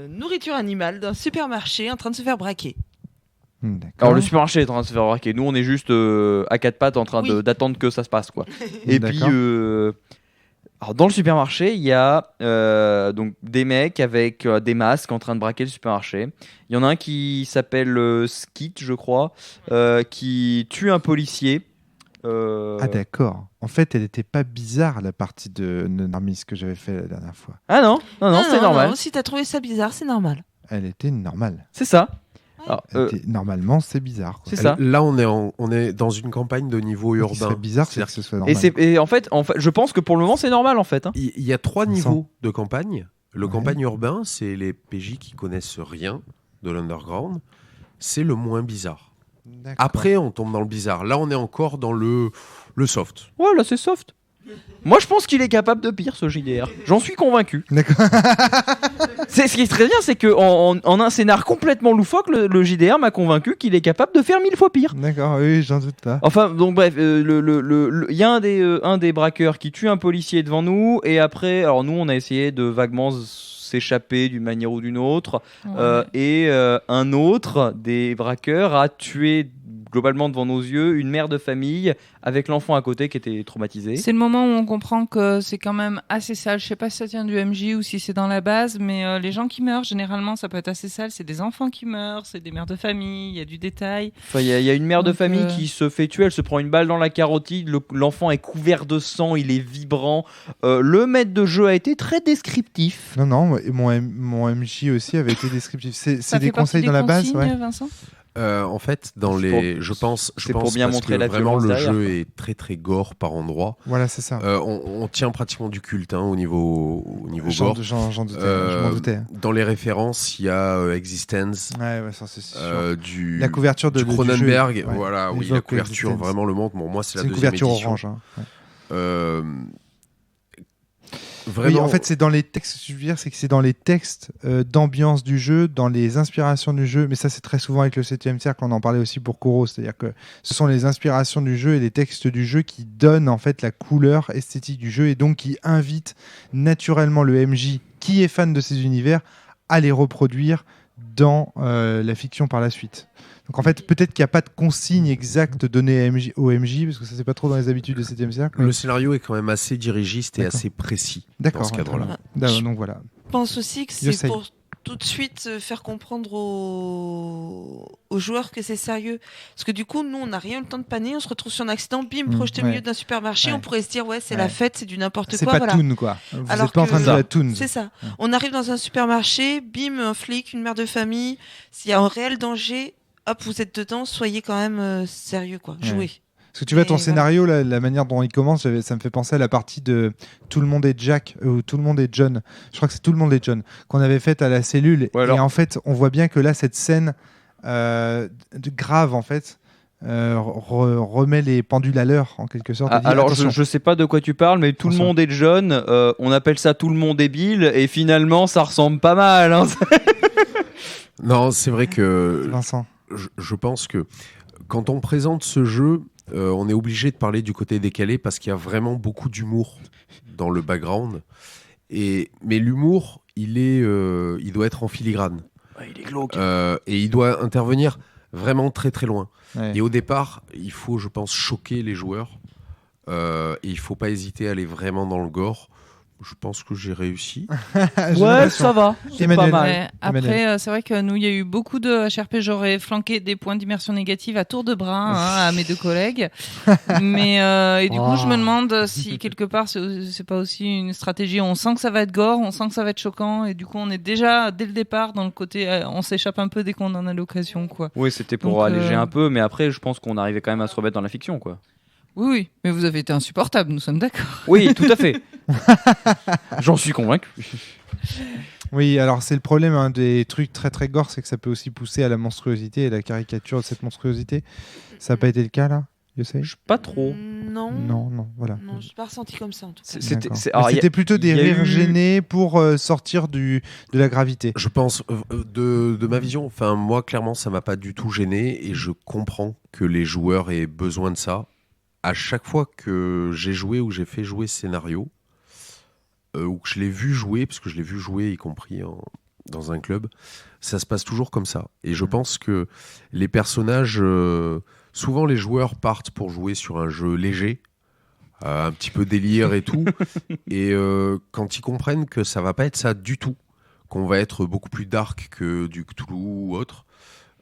nourriture animale d'un supermarché en train de se faire braquer. D'accord. Alors le supermarché est en train de se faire braquer. Nous on est juste à 4 pattes en train Oui. d'attendre que ça se passe quoi. Et puis D'accord. alors dans le supermarché il y a donc des mecs avec des masques en train de braquer le supermarché. Il y en a un qui s'appelle Skit je crois, qui tue un policier. Ah d'accord. En fait, elle était pas bizarre la partie de Armis que j'avais fait la dernière fois. Ah non, c'est normal. Non, si t'as trouvé ça bizarre, c'est normal. elle était normale. C'est ça. Alors, Normalement, c'est bizarre. Quoi. c'est ça. Là, on est dans une campagne de niveau Ce qui urbain. serait bizarre, c'est que C'est-à-dire ce soit Et, normal. et en fait, je pense que pour le moment, c'est normal en fait. Hein. Il y a 3 Il me niveaux de campagne. Le Ouais. campagne urbain, c'est les PJ qui connaissent rien de l'underground. C'est le moins bizarre. D'accord. Après, on tombe dans le bizarre. Là, on est encore dans le soft. Ouais, là, c'est soft. Moi, je pense qu'il est capable de pire, ce JDR. J'en suis convaincu. D'accord. Ce qui est très bien, c'est qu'en un scénar complètement loufoque, le JDR m'a convaincu qu'il est capable de faire 1000 fois pire. D'accord, oui, j'en doute pas. Enfin, donc bref, il y a un des braqueurs qui tue un policier devant nous, et après, alors nous, on a essayé de vaguement s'échapper d'une manière ou d'une autre, Ouais. et un autre des braqueurs a tué globalement devant nos yeux une mère de famille avec l'enfant à côté qui était traumatisé. C'est le moment où on comprend que c'est quand même assez sale. Je sais pas si ça tient du MJ ou si c'est dans la base, mais les gens qui meurent, généralement, ça peut être assez sale. C'est des enfants qui meurent, c'est des mères de famille, il y a du détail. Enfin, il y a une mère de Donc, famille qui se fait tuer, elle se prend une balle dans la carotide, l'enfant est couvert de sang, il est vibrant. Le maître de jeu a été très descriptif. Non, non, mon MJ aussi avait été descriptif. C'est Ça des fait partie conseils dans la base, consignes, ouais. Vincent ? En fait, je pense c'est pour bien parce montrer que la vraiment violence le derrière, jeu quoi. est très très gore par endroits. Voilà, c'est ça. On tient pratiquement du culte au niveau gore. J'en doutais, je m'en doutais. Dans les références, il y a Existence, Ouais, ça c'est sûr. du La couverture du du jeu, Cronenberg. ouais. Voilà, Les oui, Evoque la couverture Existence. vraiment le montre. Bon, moi, c'est C'est la une deuxième couverture édition. orange. Hein. Ouais. Vraiment. Oui, en fait, c'est dans les textes. Ce que je veux dire, c'est que c'est dans les textes d'ambiance du jeu, dans les inspirations du jeu. Mais ça, c'est très souvent avec le 7e cercle. On en parlait aussi pour Koro. C'est-à-dire que ce sont les inspirations du jeu et les textes du jeu qui donnent en fait la couleur esthétique du jeu et donc qui invitent naturellement le MJ qui est fan de ces univers à les reproduire dans la fiction par la suite. Donc en fait, peut-être qu'il n'y a pas de consigne exacte donnée au MJ, parce que ça c'est pas trop dans les habitudes de 7e cercle. Le scénario est quand même assez dirigiste et D'accord. assez précis dans D'accord, ce cadre-là. ouais, d'accord, donc voilà. Je pense aussi que c'est Yosei. pour tout de suite faire comprendre aux joueurs que c'est sérieux. Parce que du coup, nous, on n'a rien eu le temps de paner, on se retrouve sur un accident, bim, projeté au ouais. milieu d'un supermarché, Ouais. on pourrait se dire, ouais, c'est Ouais. la fête, c'est du n'importe C'est quoi. pas Voilà. Toon, quoi. Vous Alors n'êtes pas en train de que- jouer à Toon. C'est ça. Ouais. On arrive dans un supermarché, bim, un flic, une mère de famille. S'il y a un réel danger, hop, vous êtes dedans, soyez quand même sérieux, quoi. Ouais. Jouez. Parce que tu vois, Et ton voilà. scénario, la manière dont il commence, ça me fait penser à la partie de Tout le monde est Jack, ou Tout le monde est John. Je crois que c'est Tout le monde est John, qu'on avait faite à la cellule. Ouais, et alors. en fait, on voit bien que là, cette scène grave, en fait, remet les pendules à l'heure, en quelque sorte. Ah, et dit, alors, attention. je sais pas de quoi tu parles, mais tout le Attention. monde est jeune. On appelle ça tout le monde est Bill, et finalement, ça ressemble pas mal. Hein. Non, c'est vrai que Vincent. je pense que quand on présente ce jeu, on est obligé de parler du côté décalé parce qu'il y a vraiment beaucoup d'humour dans le background. Mais l'humour, il doit être en filigrane. Il est glauque. Et il doit intervenir vraiment très très loin. Ouais. Et au départ, il faut, je pense, choquer les joueurs. Et il faut pas hésiter à aller vraiment dans le gore. Je pense que j'ai réussi. J'ai Ouais, l'impression. ça va. C'est pas Emmanuel. mal. Ouais, après, c'est vrai que nous, il y a eu beaucoup de HRP. J'aurais flanqué des points d'immersion négatifs à tour de bras à mes deux collègues. Mais et du coup, je me demande si quelque part, c'est pas aussi une stratégie. On sent que ça va être gore, on sent que ça va être choquant, et du coup, on est déjà dès le départ dans le côté, on s'échappe un peu dès qu'on en a l'occasion, quoi. Oui, c'était pour Donc, alléger un peu, mais après, je pense qu'on arrivait quand même à se remettre dans la fiction, quoi. Oui, oui, mais vous avez été insupportable, nous sommes d'accord. Oui, tout à fait. J'en suis convaincu. Oui, alors c'est le problème des trucs très très gore, c'est que ça peut aussi pousser à la monstruosité et la caricature de cette monstruosité. Ça n'a pas été le cas là, Yosei? Pas trop. Non. Non, voilà. Non, je n'ai pas ressenti comme ça, en tout cas. C'était D'accord. alors, Mais c'était plutôt des il y a rires eu- gênés pour sortir de la gravité. Je pense, de ma vision, enfin moi clairement ça m'a pas du tout gêné et je comprends que les joueurs aient besoin de ça. À chaque fois que j'ai joué ou j'ai fait jouer ce scénario, ou que je l'ai vu jouer, parce que je l'ai vu jouer y compris dans un club, ça se passe toujours comme ça. Et je pense que les personnages, souvent les joueurs partent pour jouer sur un jeu léger, un petit peu délire et tout, et quand ils comprennent que ça va pas être ça du tout, qu'on va être beaucoup plus dark que du Cthulhu ou autre,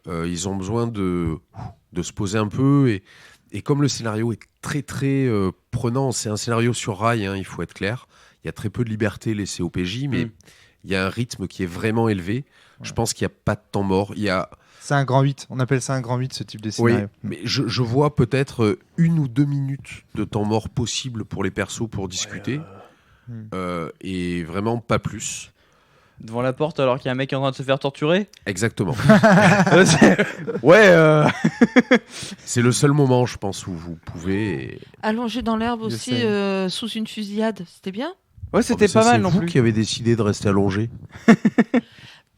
ils ont besoin de se poser un peu, et comme le scénario est très très prenant, c'est un scénario sur rail, hein, il faut être clair, il y a très peu de liberté laissée au PJ, mais il y a un rythme qui est vraiment élevé. Je pense qu'il n'y a pas de temps mort. C'est un grand 8. On appelle ça un grand 8, ce type de scénario. Mais je vois peut-être 1 ou 2 minutes de temps mort possible pour les persos pour discuter. Et vraiment pas plus. Devant la porte alors qu'il y a un mec qui est en train de se faire torturer. Exactement. Ouais. C'est le seul moment, je pense, où vous pouvez. Allongé dans l'herbe Je aussi, sous une fusillade, c'était bien. Ouais, c'était pas mal non C'est plus. vous qui avez décidé de rester allongé.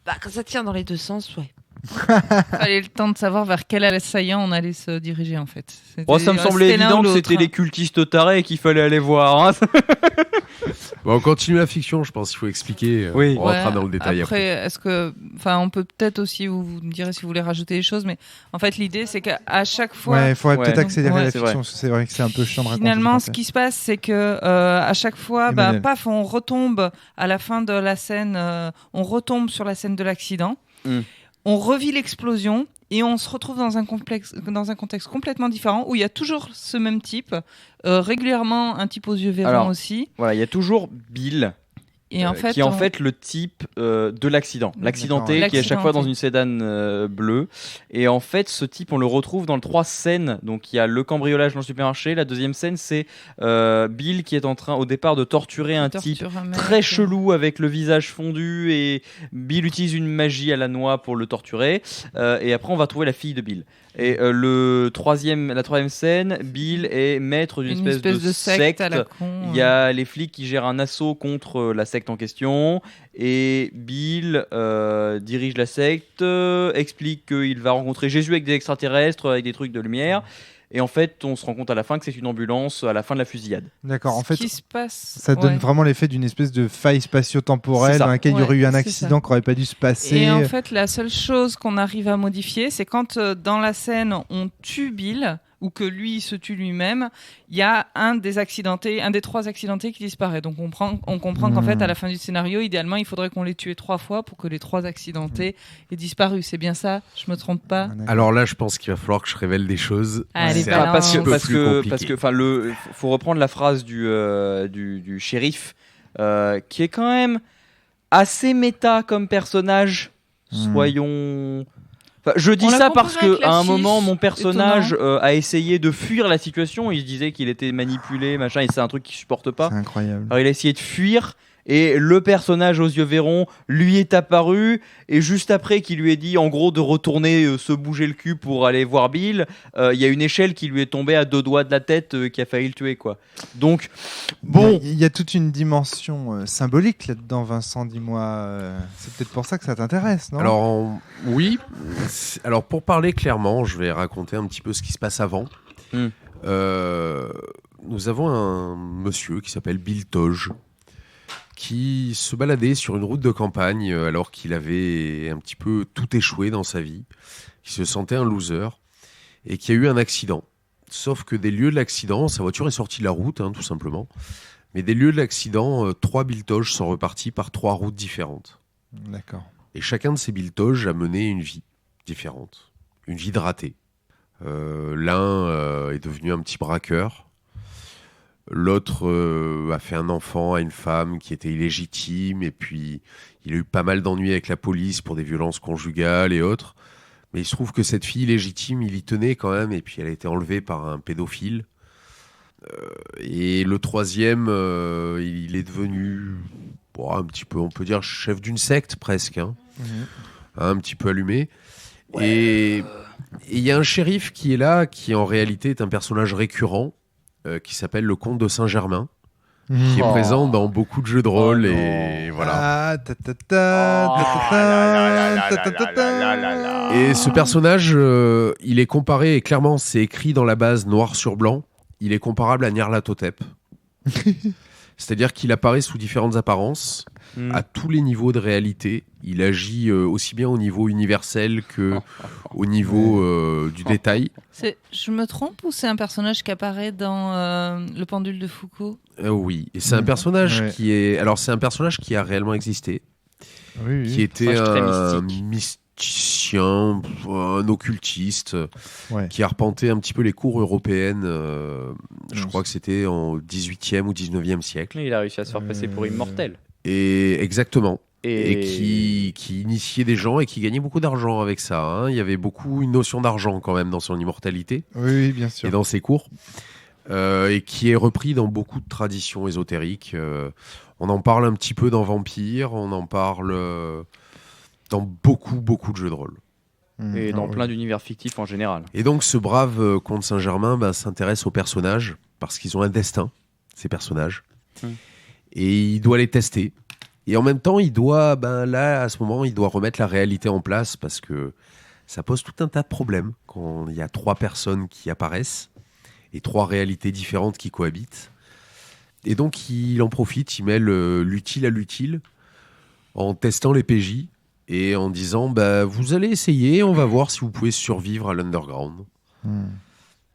Bah, quand ça tire dans les deux sens, ouais. Fallait le temps de savoir vers quel assaillant on allait se diriger en fait. Oh, ça me semblait c'était l'un évident ou que l'autre, c'était hein. les cultistes tarés qu'il fallait aller voir. Hein. Bon, on continue la fiction, je pense qu'il faut expliquer. Oui. On rentrera dans le détail après. Est-ce que, enfin, on peut peut-être aussi, vous me direz si vous voulez rajouter des choses, mais en fait l'idée c'est qu'à chaque fois, Ouais, il faudrait Ouais. peut-être accélérer Ouais, la c'est fiction, parce que c'est vrai que c'est un peu chiant de raconter. finalement, je ce pense. qui se passe, c'est que à chaque fois, Emmanuel. paf, on retombe à la fin de la scène, on retombe sur la scène de l'accident, on revit l'explosion et on se retrouve dans un contexte complètement différent où il y a toujours ce même type, régulièrement un type aux yeux verrons Alors, aussi, Voilà, il y a toujours Bill. et en fait, qui est en fait le type de l'accident. L'accidenté D'accord, qui est à chaque fois dans l'accidenté. une sédan bleue. Et en fait, ce type, on le retrouve dans 3 scènes. Donc il y a le cambriolage dans le supermarché. La deuxième scène, c'est Bill qui est en train au départ de torturer un type torture un mec, très chelou avec le visage fondu. Et Bill utilise une magie à la noix pour le torturer. Et après, on va trouver la fille de Bill. Et la troisième scène, Bill est maître d'une une espèce de secte à la con. Il y a les flics qui gèrent un assaut contre la secte en question et Bill dirige la secte, explique qu'il va rencontrer Jésus avec des extraterrestres, avec des trucs de lumière. Et en fait, on se rend compte à la fin que c'est une ambulance à la fin de la fusillade. D'accord, en fait, Ce qui se passe, ça donne ouais. vraiment l'effet d'une espèce de faille C'est spatio-temporelle ça. dans laquelle il y aurait eu un Ouais, c'est accident qui n'aurait pas dû se passer. Et en fait, la seule chose qu'on arrive à modifier, c'est quand dans la scène, on tue Bill, ou que lui se tue lui-même, il y a un des 3 accidentés qui disparaît. Donc on comprend qu'en fait, à la fin du scénario, idéalement, il faudrait qu'on les tue 3 fois pour que les 3 accidentés aient disparu. C'est bien ça? Je me trompe pas? Alors là, je pense qu'il va falloir que je révèle des choses. Allez, C'est balance. un Parce petit peu que, plus compliqué. parce que, enfin, faut reprendre la phrase du shérif, qui est quand même assez méta comme personnage. Soyons. Enfin, je dis On l'a ça comparé parce avec que à un l'affiche, moment, mon personnage étonnant. a essayé de fuir la situation. Il se disait qu'il était manipulé, machin, et c'est un truc qu'il supporte pas. C'est incroyable. Alors il a essayé de fuir. Et le personnage aux yeux verrons lui est apparu, et juste après qu'il lui ait dit en gros de retourner se bouger le cul pour aller voir Bill, il y a une échelle qui lui est tombée à 2 doigts de la tête qui a failli le tuer quoi. Donc bon, Il y a toute une dimension symbolique là-dedans, Vincent, dis-moi. C'est peut-être pour ça que ça t'intéresse, non? Alors, oui. Alors, pour parler clairement, je vais raconter un petit peu ce qui se passe avant. Hmm. Nous avons un monsieur qui s'appelle Bill Toge, qui se baladait sur une route de campagne alors qu'il avait un petit peu tout échoué dans sa vie, qui se sentait un loser et qui a eu un accident. Sauf que des lieux de l'accident, sa voiture est sortie de la route, tout simplement. Mais des lieux de l'accident, 3 Bill Toge sont repartis par 3 routes différentes. D'accord. Et chacun de ces Bill Toge a mené une vie différente, une vie de raté. L'un est devenu un petit braqueur. L'autre a fait un enfant à une femme qui était illégitime, et puis il a eu pas mal d'ennuis avec la police pour des violences conjugales et autres. Mais il se trouve que cette fille illégitime, il y tenait quand même, et puis elle a été enlevée par un pédophile. Et le troisième, il est devenu un petit peu, on peut dire, chef d'une secte presque, un petit peu allumé. Ouais. Et il y a un shérif qui est là, qui en réalité est un personnage récurrent, qui s'appelle le comte de Saint-Germain, qui est présent dans beaucoup de jeux de rôle, et voilà. Et ce personnage, il est comparé, et clairement c'est écrit dans la base noir sur blanc, il est comparable à Nyarlathotep. C'est-à-dire qu'il apparaît sous différentes apparences, à tous les niveaux de réalité. Il agit aussi bien au niveau universel que au niveau du détail. Je me trompe ou c'est un personnage qui apparaît dans Le Pendule de Foucault? Oui, et c'est un personnage qui est... Alors c'est un personnage qui a réellement existé, qui était un mysticien, un occultiste, qui arpentait un petit peu les cours européennes. Je crois que c'était en 18e ou 19e siècle. Il a réussi à se faire passer pour immortel. Et exactement. et qui initiait des gens et qui gagnait beaucoup d'argent avec ça. Hein. Il y avait une notion d'argent quand même dans son immortalité Oui, bien sûr. et dans ses cours, et qui est repris dans beaucoup de traditions ésotériques. On en parle un petit peu dans Vampire, on en parle dans beaucoup de jeux de rôle. Et dans plein d'univers fictifs en général. Et donc ce brave comte Saint-Germain s'intéresse aux personnages parce qu'ils ont un destin, ces personnages, et il doit les tester. Et en même temps, il doit, là, à ce moment, il doit remettre la réalité en place parce que ça pose tout un tas de problèmes quand il y a 3 personnes qui apparaissent et 3 réalités différentes qui cohabitent. Et donc, il en profite, il mêle l'utile à l'utile en testant les PJ et en disant vous allez essayer, on va voir si vous pouvez survivre à l'Underground.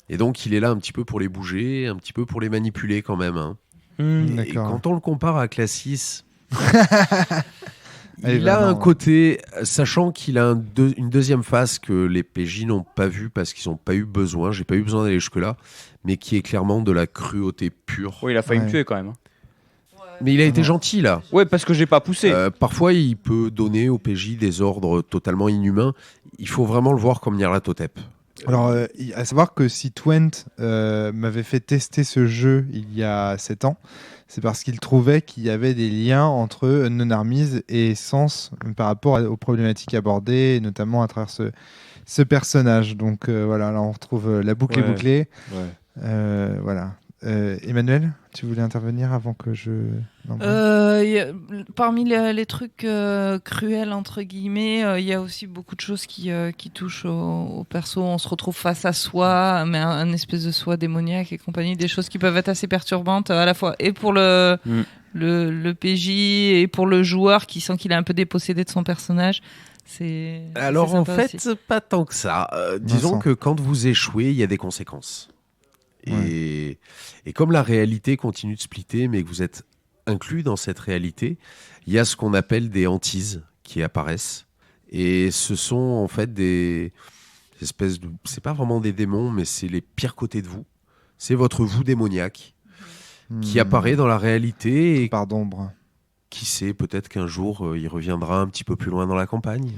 Et donc, il est là un petit peu pour les bouger, un petit peu pour les manipuler quand même. Hein. Et quand on le compare à Classis, il a un côté, sachant qu'il a une deuxième phase que les PJ n'ont pas vue parce qu'ils n'ont pas eu besoin, j'ai pas eu besoin d'aller jusque-là, mais qui est clairement de la cruauté pure. Oui, il a failli me tuer quand même. Mais il a été gentil là. Ouais, parce que j'ai pas poussé. Parfois, il peut donner au PJ des ordres totalement inhumains. Il faut vraiment le voir comme Nyarlathotep. Alors, à savoir que si Twent m'avait fait tester ce jeu il y a 7 ans, c'est parce qu'il trouvait qu'il y avait des liens entre Unknown Armies et Sens par rapport aux problématiques abordées, notamment à travers ce personnage. Donc voilà, là on retrouve la boucle est bouclée. Voilà. Emmanuel, tu voulais intervenir avant que je... Parmi les trucs cruels, entre guillemets, il y a aussi beaucoup de choses qui touchent au perso. On se retrouve face à soi, mais un espèce de soi démoniaque et compagnie. Des choses qui peuvent être assez perturbantes à la fois et pour le PJ et pour le joueur qui sent qu'il est un peu dépossédé de son personnage. Alors en fait, aussi. pas tant que ça. Disons que quand vous échouez, il y a des conséquences. Et comme la réalité continue de splitter, mais que vous êtes inclus dans cette réalité, il y a ce qu'on appelle des hantises qui apparaissent. Et ce sont en fait des espèces de... C'est pas vraiment des démons, mais c'est les pires côtés de vous. C'est votre vous démoniaque qui apparaît dans la réalité. Et par d'ombre. Qui sait, peut-être qu'un jour, il reviendra un petit peu plus loin dans la campagne.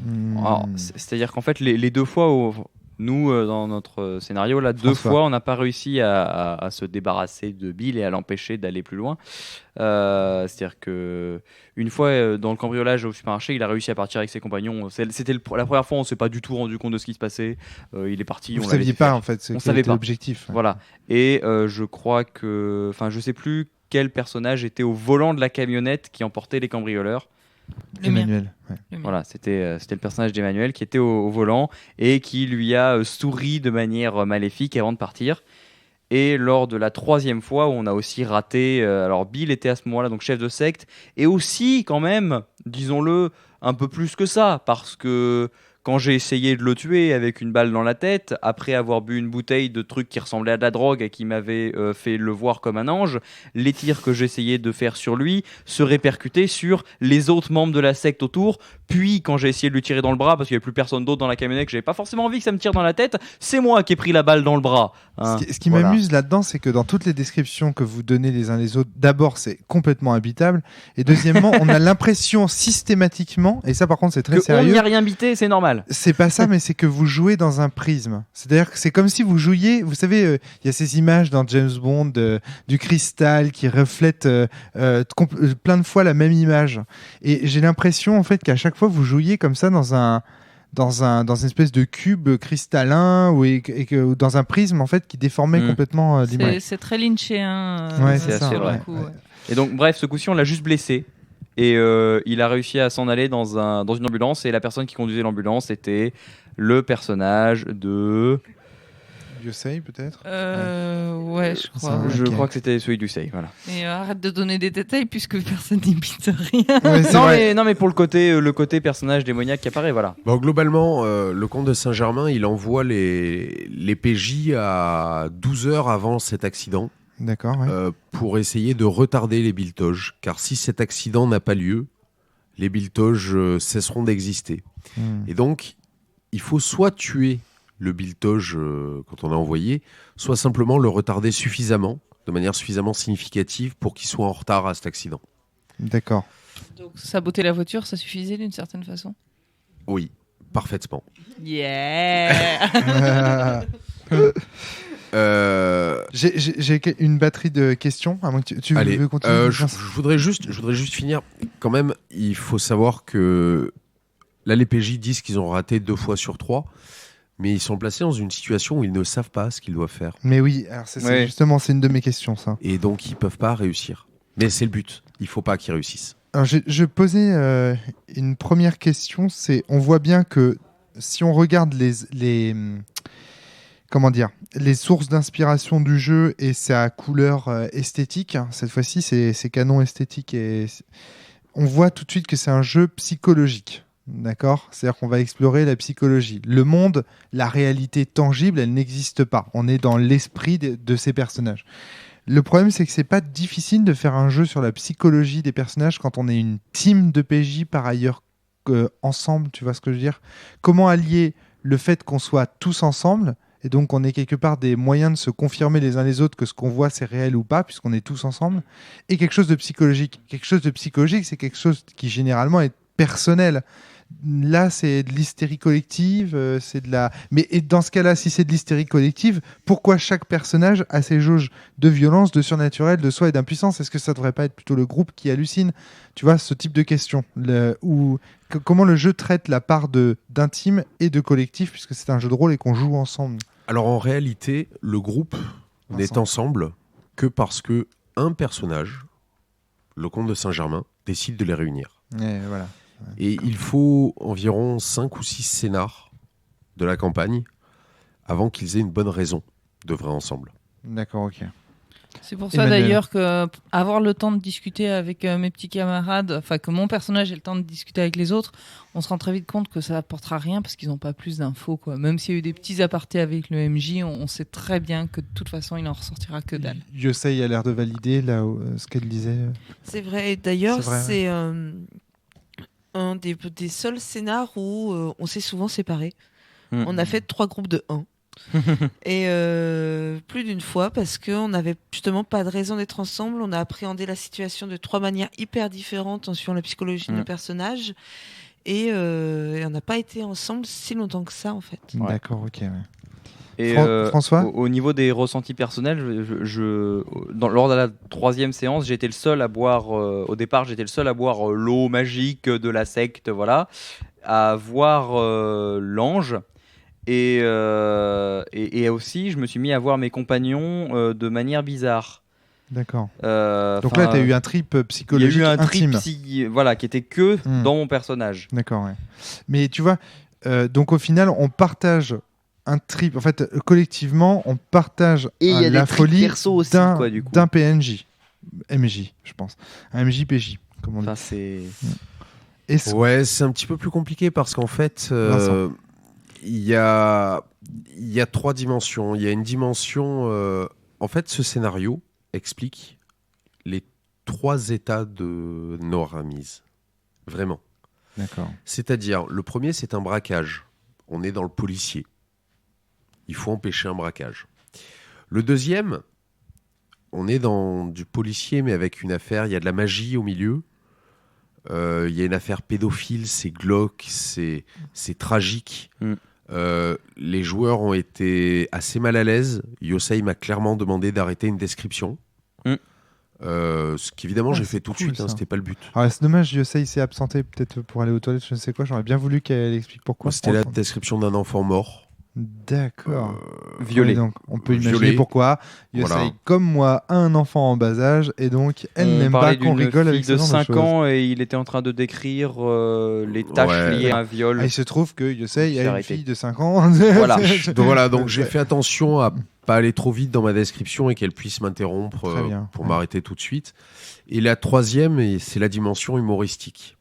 C'est-à-dire qu'en fait, les 2 fois où... Nous, dans notre scénario, là, 2 fois, on n'a pas réussi à se débarrasser de Bill et à l'empêcher d'aller plus loin. C'est-à-dire que une fois, dans le cambriolage au supermarché, il a réussi à partir avec ses compagnons. C'était la première fois, on ne s'est pas du tout rendu compte de ce qui se passait. Il est parti. Vous ne saviez pas, en fait, on savait pas l'objectif. Voilà. Et je crois que... Enfin, je ne sais plus quel personnage était au volant de la camionnette qui emportait les cambrioleurs. Emmanuel. Voilà, c'était le personnage d'Emmanuel qui était au volant et qui lui a souri de manière maléfique avant de partir. Et lors de la 3e fois où on a aussi raté, alors Bill était à ce moment-là donc chef de secte et aussi quand même, disons-le, un peu plus que ça parce que quand j'ai essayé de le tuer avec une balle dans la tête, après avoir bu une bouteille de trucs qui ressemblaient à de la drogue et qui m'avait fait le voir comme un ange, les tirs que j'essayais de faire sur lui se répercutaient sur les autres membres de la secte autour. Puis, quand j'ai essayé de lui tirer dans le bras, parce qu'il n'y avait plus personne d'autre dans la camionnette, que j'avais pas forcément envie que ça me tire dans la tête, c'est moi qui ai pris la balle dans le bras. Hein. Ce qui m'amuse là-dedans, c'est que dans toutes les descriptions que vous donnez les uns les autres, d'abord, c'est complètement habitable. Et deuxièmement, on a l'impression systématiquement, et ça par contre, c'est très sérieux. On n'y a rien bité, c'est normal. C'est pas ça, mais c'est que vous jouez dans un prisme. C'est-à-dire que c'est comme si vous jouiez, vous savez, il y a ces images dans James Bond du cristal qui reflète plein de fois la même image. Et j'ai l'impression en fait qu'à chaque fois vous jouiez comme ça dans une espèce de cube cristallin ou dans un prisme en fait qui déformait complètement l'image. C'est très lynchien. C'est assez vrai. Et donc bref, ce coup-ci on l'a juste blessé. Et il a réussi à s'en aller dans une ambulance. Et la personne qui conduisait l'ambulance était le personnage de... Yosei peut-être ouais, je crois. Je crois que c'était celui d'Yosei, voilà. Et arrête de donner des détails puisque personne n'imite rien. Non mais pour le côté personnage démoniaque qui apparaît, voilà. Bon, globalement, le comte de Saint-Germain, il envoie les PJ à 12 heures avant cet accident. D'accord, pour essayer de retarder les Biltoges. Car si cet accident n'a pas lieu, les Biltoges cesseront d'exister. Et donc, il faut soit tuer le Biltoge quand on est envoyé, soit simplement le retarder suffisamment, de manière suffisamment significative pour qu'il soit en retard à cet accident. D'accord. Donc saboter la voiture, ça suffisait d'une certaine façon. Oui, parfaitement. Yeah. J'ai une batterie de questions. À moins que tu Allez, veux continuer je voudrais juste finir. Quand même, il faut savoir que là, les PJ disent qu'ils ont raté 2 fois sur 3, mais ils sont placés dans une situation où ils ne savent pas ce qu'ils doivent faire. Mais oui, alors Ouais. justement, c'est une de mes questions, ça. Et donc, ils peuvent pas réussir. Mais c'est le but. Il faut pas qu'ils réussissent. Alors, je posais une première question. C'est, on voit bien que si on regarde comment dire, les sources d'inspiration du jeu et sa couleur esthétique, hein, cette fois-ci, c'est canon esthétique et on voit tout de suite que c'est un jeu psychologique. D'accord ? C'est-à-dire qu'on va explorer la psychologie. Le monde, la réalité tangible, elle n'existe pas. On est dans l'esprit de ces personnages. Le problème, c'est que c'est pas difficile de faire un jeu sur la psychologie des personnages quand on est une team de PJ par ailleurs ensemble, tu vois ce que je veux dire ? Comment allier le fait qu'on soit tous ensemble et donc on ait quelque part des moyens de se confirmer les uns les autres que ce qu'on voit c'est réel ou pas puisqu'on est tous ensemble, et quelque chose de psychologique. Quelque chose de psychologique, c'est quelque chose qui généralement est personnel. Là, c'est de l'hystérie collective, c'est de la. Mais et dans ce cas-là, si c'est de l'hystérie collective, pourquoi chaque personnage a ses jauges de violence, de surnaturel, de soi et d'impuissance ? Est-ce que ça devrait pas être plutôt le groupe qui hallucine ? Tu vois, ce type de question. Comment le jeu traite la part d'intime et de collectif, puisque c'est un jeu de rôle et qu'on joue ensemble. Alors, en réalité, le groupe n'est ensemble que parce que un personnage, le comte de Saint-Germain, décide de les réunir. Et voilà. Et il faut environ 5 ou 6 scénars de la campagne avant qu'ils aient une bonne raison d'œuvrer ensemble. D'accord, ok. C'est pour ça Emmanuel. d'ailleurs que avoir le temps de discuter avec mes petits camarades, enfin que mon personnage ait le temps de discuter avec les autres, on se rend très vite compte que ça apportera rien parce qu'ils n'ont pas plus d'infos, quoi. Même s'il y a eu des petits apartés avec le MJ, on sait très bien que de toute façon il n'en ressortira que dalle. Yosei a l'air de valider là, ce qu'elle disait. C'est vrai. Et d'ailleurs, C'est vrai, c'est un des seuls scénars où on s'est souvent séparés. On a fait 3 groupes de 1. Et plus d'une fois parce qu'on n'avait justement pas de raison d'être ensemble. On a appréhendé la situation de 3 manières hyper différentes en suivant la psychologie de nos personnages. Et on n'a pas été ensemble si longtemps que ça, en fait. Ouais. D'accord, ok. Ouais. Et François au niveau des ressentis personnels, lors de la 3e séance, j'étais le seul à boire. Au départ, j'étais le seul à boire l'eau magique de la secte, voilà, à voir l'ange. Et aussi, je me suis mis à voir mes compagnons de manière bizarre. D'accord. Donc là, tu as eu un trip psychologique il y a eu un intime. trip voilà, qui était que dans mon personnage. D'accord, ouais. Mais tu vois, donc au final, on partage un trip. En fait, collectivement, on partage Et il y a la des trips folie perso aussi, d'un quoi, du coup. d'un PNJ. MJ, je pense. Un MJ-PJ, comme on dit. Enfin, c'est... Est-ce- Ouais, c'est un petit peu plus compliqué parce qu'en fait, Vincent. il y a 3 dimensions. Il y a une dimension... en fait, ce scénario explique les 3 états de Noramise. Vraiment. D'accord. C'est-à-dire, le premier, c'est un braquage. On est dans le policier. Il faut empêcher un braquage. Le deuxième, on est dans du policier, mais avec une affaire, il y a de la magie au milieu. Il y a une affaire pédophile, c'est glauque, c'est tragique. Les joueurs ont été assez mal à l'aise. Yosei m'a clairement demandé d'arrêter une description. Ce qu'évidemment j'ai fait tout de cool, suite, ça. c'était pas le but. Alors, c'est dommage, Yosei s'est absenté peut-être pour aller aux toilettes, je ne sais quoi. J'aurais bien voulu qu'elle explique pourquoi. C'était la description d'un enfant mort. D'accord. Violé. Ouais, donc, on peut imaginer Violé. pourquoi. Yosei, Voilà. comme moi, a un enfant en bas âge et donc elle On n'aime pas parlait qu'on d'une rigole fille avec ce de genre 5 choses. ans et il était en train de décrire les tâches Ouais. liées à un viol. Ah, il se trouve que Yosei J'ai a une arrêté. fille de 5 ans. Voilà. Donc j'ai fait attention à pas aller trop vite dans ma description et qu'elle puisse m'interrompre Très bien. pour Ouais. m'arrêter tout de suite. Et la troisième, c'est la dimension humoristique.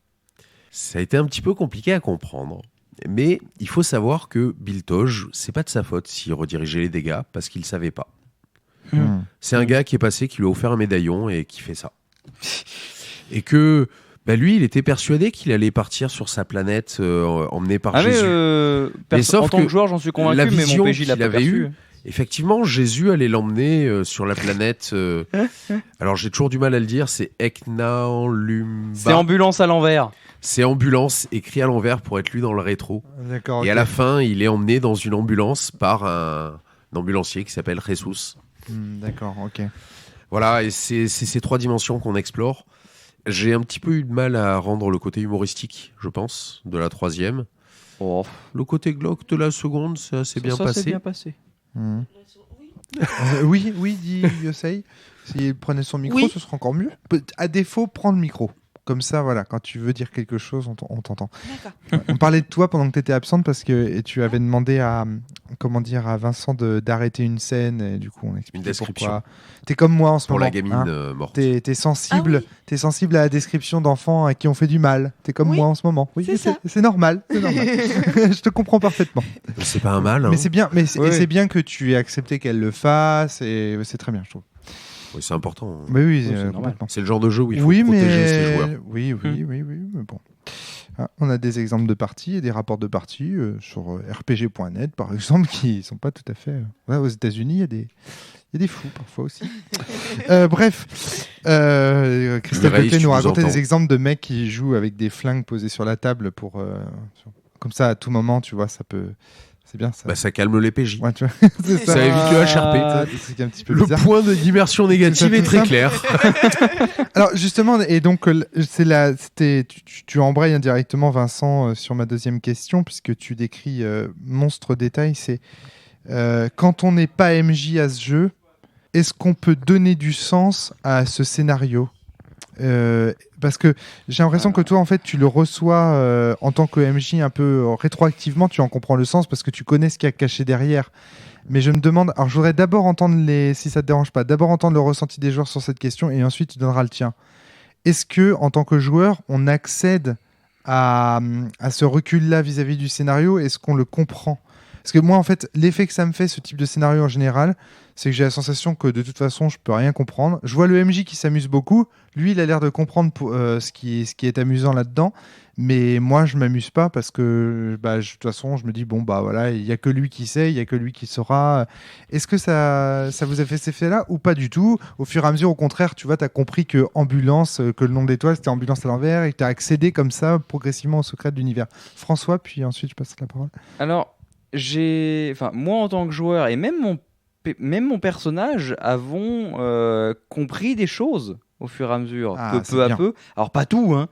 Ça a été un petit peu compliqué à comprendre. Mais il faut savoir que Bill Toge, c'est pas de sa faute s'il redirigeait les dégâts parce qu'il savait pas. C'est un gars qui est passé, qui lui a offert un médaillon et qui fait ça. Et que lui, il était persuadé qu'il allait partir sur sa planète emmené par Ah mais Jésus. Mais sauf en tant que joueur, j'en suis la convaincu, mais vision mon PJ l'a qu'il pas avait perçu. eue, Effectivement, Jésus allait l'emmener sur la planète. Alors j'ai toujours du mal à le dire, c'est Eknaolumba. C'est ambulance à l'envers. C'est ambulance écrit à l'envers pour être lu dans le rétro. D'accord. Et à ok. la fin, il est emmené dans une ambulance par un ambulancier qui s'appelle Jesus. D'accord, ok. Voilà, et c'est ces 3 dimensions qu'on explore. J'ai un petit peu eu de mal à rendre le côté humoristique, je pense, de la 3e. Oh, Le côté glauque de la seconde, ça s'est bien ça passé. s'est bien passé. Oui, dit Yosei. S'il prenait son micro, Oui. ce serait encore mieux. À défaut, prends le micro. Comme ça, voilà, quand tu veux dire quelque chose, on t'entend. D'accord. On parlait de toi pendant que tu étais absente parce que tu avais demandé à Vincent d'arrêter une scène et du coup on explique description. pourquoi. T'es comme moi en ce Pour moment. la gamine hein. morte. T'es sensible, t'es sensible à la description d'enfants à qui on fait du mal. T'es comme Oui, moi en ce moment. Oui, c'est ça. c'est normal. C'est normal. Je te comprends parfaitement. C'est pas un mal. Hein. Mais c'est bien, Oui. c'est bien que tu aies accepté qu'elle le fasse et c'est très bien, je trouve. Oui, c'est important. Mais oui, c'est normal. complètement. C'est le genre de jeu où il faut Oui, protéger ses joueurs. oui, mais bon. Ah, on a des exemples de parties et des rapports de parties sur rpg.net, par exemple, qui sont pas tout à fait... Ouais, aux États-Unis, il y a des fous parfois aussi. Bref, Christophe Mireille, Leclerc tu nous nous racontait entends. des exemples de mecs qui jouent avec des flingues posées sur la table pour... comme ça, à tout moment, tu vois, ça peut... C'est bien ça. Bah, ça calme les PJ. Ouais, tu vois, c'est ça. Ça évite le HRP. Ah, des trucs un petit peu Le bizarres. point d'immersion négative C'est est très simple. clair. Alors justement, et donc tu embrayes indirectement, Vincent, sur ma deuxième question, puisque tu décris monstre détail, c'est quand on n'est pas MJ à ce jeu, est-ce qu'on peut donner du sens à ce scénario ? Parce que j'ai l'impression que toi, en fait, tu le reçois en tant que MJ un peu rétroactivement, tu en comprends le sens parce que tu connais ce qu'il y a caché derrière. Mais je me demande, alors je voudrais d'abord entendre si ça te dérange pas, d'abord entendre le ressenti des joueurs sur cette question et ensuite tu donneras le tien. Est-ce que, en tant que joueur, on accède à ce recul-là vis-à-vis du scénario ? Est-ce qu'on le comprend ? Parce que moi, en fait, l'effet que ça me fait, ce type de scénario en général, c'est que j'ai la sensation que de toute façon, je peux rien comprendre. Je vois le MJ qui s'amuse beaucoup. Lui, il a l'air de comprendre ce qui est amusant là-dedans. Mais moi, je m'amuse pas parce que de toute façon, je me dis, bon, bah voilà, il y a que lui qui sait, il y a que lui qui saura. Est-ce que ça vous a fait cet effet-là ou pas du tout ? Au fur et à mesure, au contraire, tu vois, tu as compris que Ambulance, que le nom de l'étoile, c'était Ambulance à l'envers et que tu as accédé comme ça progressivement au secret de l'univers. François, puis ensuite, je passe la parole. Alors, moi en tant que joueur et même mon personnage avons compris des choses au fur et à mesure, c'est peu à bien. peu. Alors pas tout, hein,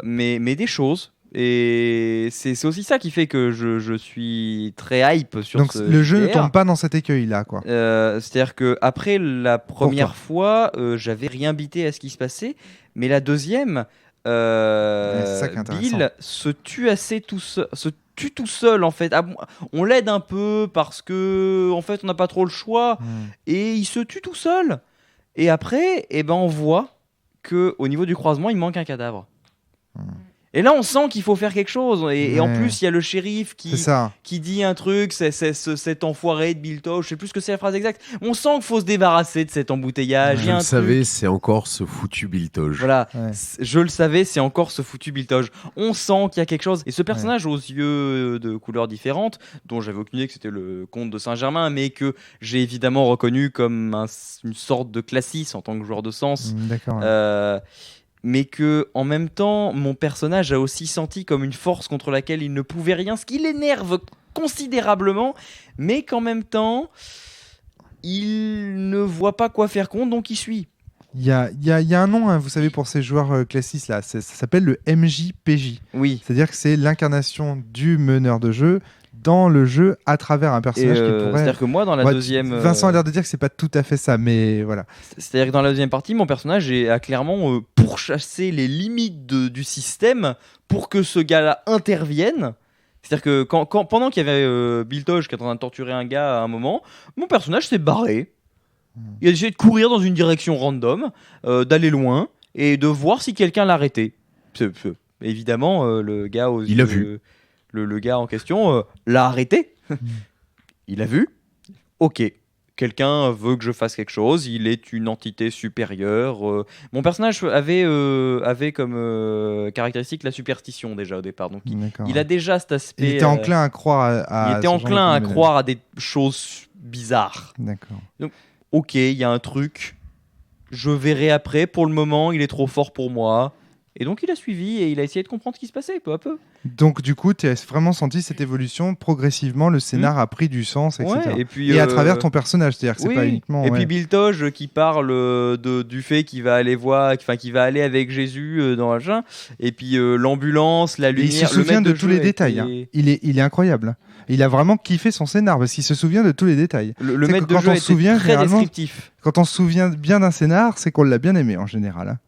mais des choses. Et c'est aussi ça qui fait que je suis très hype sur Donc ce le jeu ne JDR. tombe pas dans cet écueil-là, quoi. C'est-à-dire que après la première fois, j'avais rien bité à ce qui se passait, mais la deuxième, c'est ça qui est intéressant. Bill se tue tout seul en fait. On l'aide un peu parce que en fait on n'a pas trop le choix et il se tue tout seul. Et après, on voit que au niveau du croisement, il manque un cadavre. Et là, on sent qu'il faut faire quelque chose. Et en Ouais. plus, il y a le shérif C'est ça. qui dit un truc, c'est cet enfoiré de Bilto, je sais plus ce que c'est la phrase exacte. On sent qu'il faut se débarrasser de cet embouteillage. Il y Je a le un savais, truc. c'est encore ce foutu Biltoge. Voilà, Ouais. je le savais, c'est encore ce foutu Biltoge. On sent qu'il y a quelque chose. Et ce personnage aux yeux de couleurs différentes, dont j'avais aucune idée que c'était le comte de Saint-Germain, mais que j'ai évidemment reconnu comme une sorte de classiste en tant que joueur de sens. D'accord. Ouais. Mais que en même temps, mon personnage a aussi senti comme une force contre laquelle il ne pouvait rien, ce qui l'énerve considérablement, mais qu'en même temps, il ne voit pas quoi faire contre, donc il suit. Il y a un nom, hein, vous savez, pour ces joueurs classistes là, ça s'appelle le MJPJ. Oui. C'est-à-dire que c'est l'incarnation du meneur de jeu dans le jeu à travers un personnage qui pourrait. C'est-à-dire que moi, dans la Ouais, deuxième. Vincent a l'air de dire que c'est pas tout à fait ça, mais voilà. C'est-à-dire que dans la deuxième partie, mon personnage a clairement pourchassé les limites du système pour que ce gars-là intervienne. C'est-à-dire que pendant qu'il y avait Biltoge qui est en train de torturer un gars à un moment, mon personnage s'est barré. Il a essayé de courir dans une direction random, d'aller loin et de voir si quelqu'un l'arrêtait. Évidemment, le gars Il a vu. Le gars en question l'a arrêté. Il a vu. Ok. quelqu'un veut que je fasse quelque chose, il est une entité supérieure. Mon personnage avait comme caractéristique la superstition déjà au départ, donc D'accord. il a déjà cet aspect. Il était enclin à croire il était enclin à croire à des choses bizarres. D'accord. Ok, il y a un truc, je verrai après. Pour le moment, il est trop fort pour moi. Et donc il a suivi et il a essayé de comprendre ce qui se passait peu à peu. Donc du coup, tu as vraiment senti cette évolution progressivement, le scénar a pris du sens, etc. Ouais, et puis, à travers ton personnage, c'est-à-dire que c'est pas uniquement... Et puis Bill Toge qui parle du fait qu'il va aller qu'il va aller avec Jésus dans le jardin. Et puis l'ambulance, la Et lumière... il se souvient de tous les jeu détails. était- Hein. Il est incroyable. Il a vraiment kiffé son scénar parce qu'il se souvient de tous les détails. Le C'est maître que de quand jeu on était se souvient, très généralement, descriptif. Quand on se souvient bien d'un scénar, c'est qu'on l'a bien aimé en général. Hein.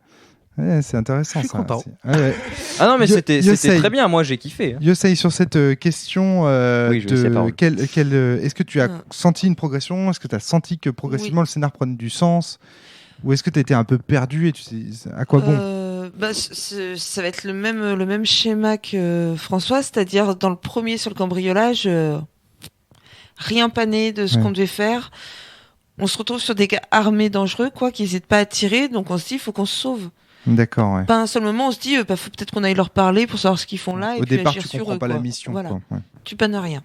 Ouais, c'est intéressant. Je suis ça. content. Ah non, mais c'était Yosei. très bien. Moi, j'ai kiffé. Hein. Yosei, sur cette question, Oui, je sais pas. est-ce que tu as senti une progression? Est-ce que tu as senti que progressivement le scénar prenait du sens? Ou est-ce que tu as été un peu perdu et tu sais à quoi bon? Ça va être le même schéma que François, c'est-à-dire dans le premier sur le cambriolage, rien pané de ce qu'on devait faire. On se retrouve sur des gars armés dangereux, qui n'hésitent pas à tirer, donc on se dit il faut qu'on se sauve. D'accord, ouais. Pas un seul moment on se dit faut peut-être qu'on aille leur parler pour savoir ce qu'ils font là. Au et puis départ, agir tu sur comprends eux, pas la mission. Voilà. Quoi. Ouais. Tu pannes rien.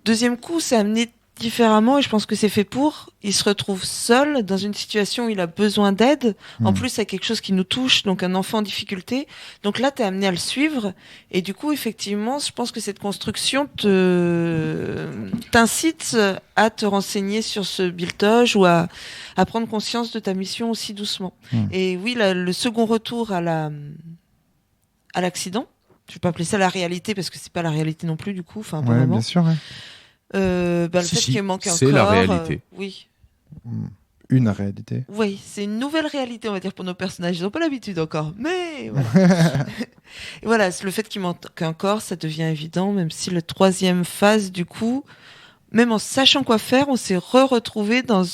Deuxième coup, c'est amené différemment et je pense que c'est fait pour. Il se retrouve seul dans une situation où il a besoin d'aide. En plus, c'est quelque chose qui nous touche, donc un enfant en difficulté. Donc là, t'es amené à le suivre. Et du coup, effectivement, je pense que cette construction t'incite à te renseigner sur ce Biltoge ou à prendre conscience de ta mission aussi doucement. Et oui, le second retour à l'accident, je vais pas appeler ça la réalité parce que c'est pas la réalité non plus du coup. Enfin, ouais, bien sûr. Ouais. Le fait qu'il manque un corps. C'est la réalité. Oui. Une réalité. Oui, c'est une nouvelle réalité, on va dire, pour nos personnages. Ils n'ont pas l'habitude encore. Mais voilà. Et voilà, le fait qu'il manque un corps, ça devient évident, même si la troisième phase, du coup, même en sachant quoi faire, on s'est retrouvé dans...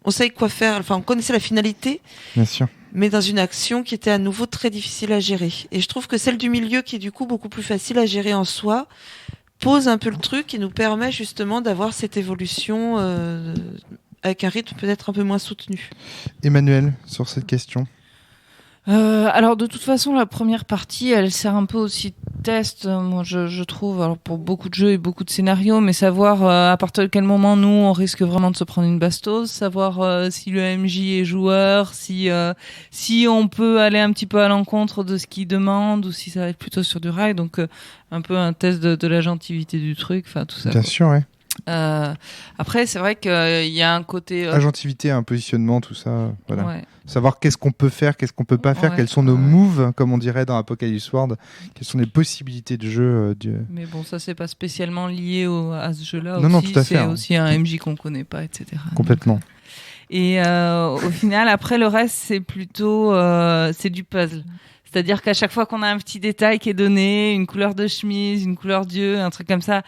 On savait quoi faire, enfin, on connaissait la finalité. Bien sûr. Mais dans une action qui était à nouveau très difficile à gérer. Et je trouve que celle du milieu, qui est du coup beaucoup plus facile à gérer en soi, pose un peu le truc et nous permet justement d'avoir cette évolution avec un rythme peut-être un peu moins soutenu. Emmanuel, sur cette question. Alors de toute façon, la première partie, elle sert un peu aussi de test, moi je trouve, alors pour beaucoup de jeux et beaucoup de scénarios, mais savoir à partir de quel moment nous on risque vraiment de se prendre une bastos, savoir si le MJ est joueur, si on peut aller un petit peu à l'encontre de ce qu'il demande ou si ça va être plutôt sur du rail, donc un peu un test de la gentilité du truc, enfin tout ça. Bien sûr, ouais. Après, c'est vrai qu'il y a un côté agentivité, un positionnement, tout ça. Voilà. Ouais. Savoir qu'est-ce qu'on peut faire, qu'est-ce qu'on peut pas faire, quels sont nos moves, comme on dirait dans Apocalypse World, quelles sont les possibilités de jeu. Mais bon, ça c'est pas spécialement lié à ce jeu-là. Non, aussi. tout à fait. C'est aussi un MJ qu'on connaît pas, etc. Complètement. Et au final, après le reste, c'est plutôt c'est du puzzle. C'est-à-dire qu'à chaque fois qu'on a un petit détail qui est donné, une couleur de chemise, une couleur d'yeux, un truc comme ça.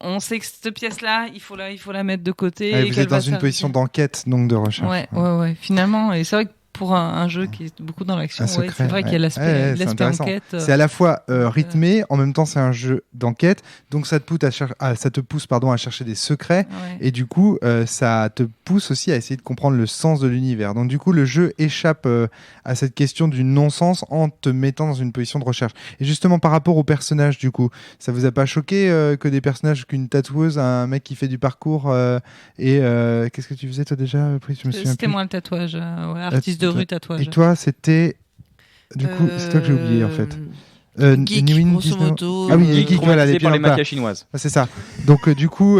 On sait que cette pièce-là, il faut la mettre de côté. Ouais, vous êtes dans une position d'enquête, donc de recherche. Ouais, finalement. Et c'est vrai que pour un jeu qui est beaucoup dans l'action, c'est vrai qu'il y a l'aspect enquête. C'est à la fois rythmé, en même temps c'est un jeu d'enquête, donc ça te pousse à chercher des secrets, et du coup ça te pousse aussi à essayer de comprendre le sens de l'univers. Donc du coup le jeu échappe à cette question du non-sens en te mettant dans une position de recherche. Et justement par rapport aux personnages, du coup, ça vous a pas choqué que des personnages, qu'une tatoueuse, un mec qui fait du parcours et qu'est-ce que tu faisais toi déjà? C'était moi le tatouage, artiste de rue tatouage. Et toi, c'était... Du coup, c'est toi que j'ai oublié, en fait. Geek, grosso modo. Ah oui, Geek, voilà, par les mafias chinoises. Ah, c'est ça. Donc, du coup,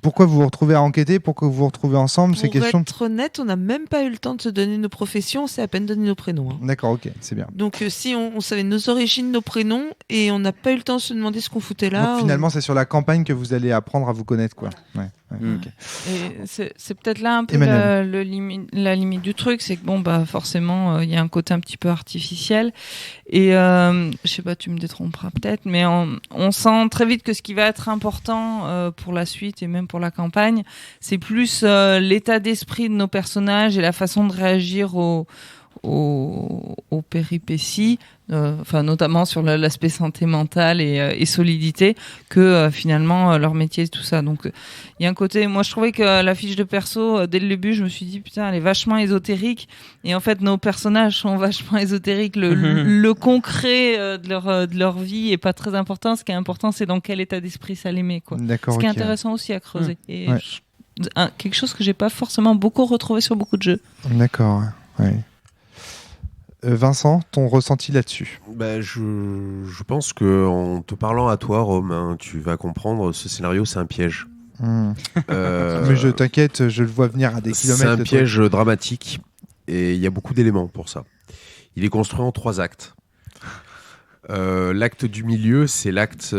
pourquoi vous vous retrouvez à enquêter? Pourquoi vous vous retrouvez ensemble? Ces questions... Pour être honnête, on n'a même pas eu le temps de se donner nos professions, on s'est à peine donné nos prénoms. Hein. D'accord, ok, c'est bien. Donc, si on savait nos origines, nos prénoms, et on n'a pas eu le temps de se demander ce qu'on foutait là. Donc, finalement, c'est sur la campagne que vous allez apprendre à vous connaître, quoi. Ouais. Okay. Et c'est peut-être là un peu la limite du truc, c'est que bon forcément il y a un côté un petit peu artificiel et je sais pas, tu me détromperas peut-être, mais on sent très vite que ce qui va être important pour la suite et même pour la campagne, c'est plus l'état d'esprit de nos personnages et la façon de réagir aux péripéties enfin notamment sur l'aspect santé mentale et solidité, que finalement leur métier tout ça. Donc il y a un côté, moi je trouvais que la fiche de perso dès le début, je me suis dit putain, elle est vachement ésotérique, et en fait nos personnages sont vachement ésotériques. Le concret de leur vie est pas très important. Ce qui est important, c'est dans quel état d'esprit ça les met, quoi. D'accord. Ce qui est ok. intéressant aussi à creuser. Et Ouais. quelque chose que j'ai pas forcément beaucoup retrouvé sur beaucoup de jeux. D'accord. Ouais. Vincent, ton ressenti là-dessus? Bah, je pense que en te parlant à toi, Rome, hein, tu vas comprendre, ce scénario, c'est un piège. Mais je t'inquiète, je le vois venir à des kilomètres. C'est un de toi. piège dramatique, et il y a beaucoup d'éléments pour ça. Il est construit en 3 actes. L'acte du milieu, c'est l'acte...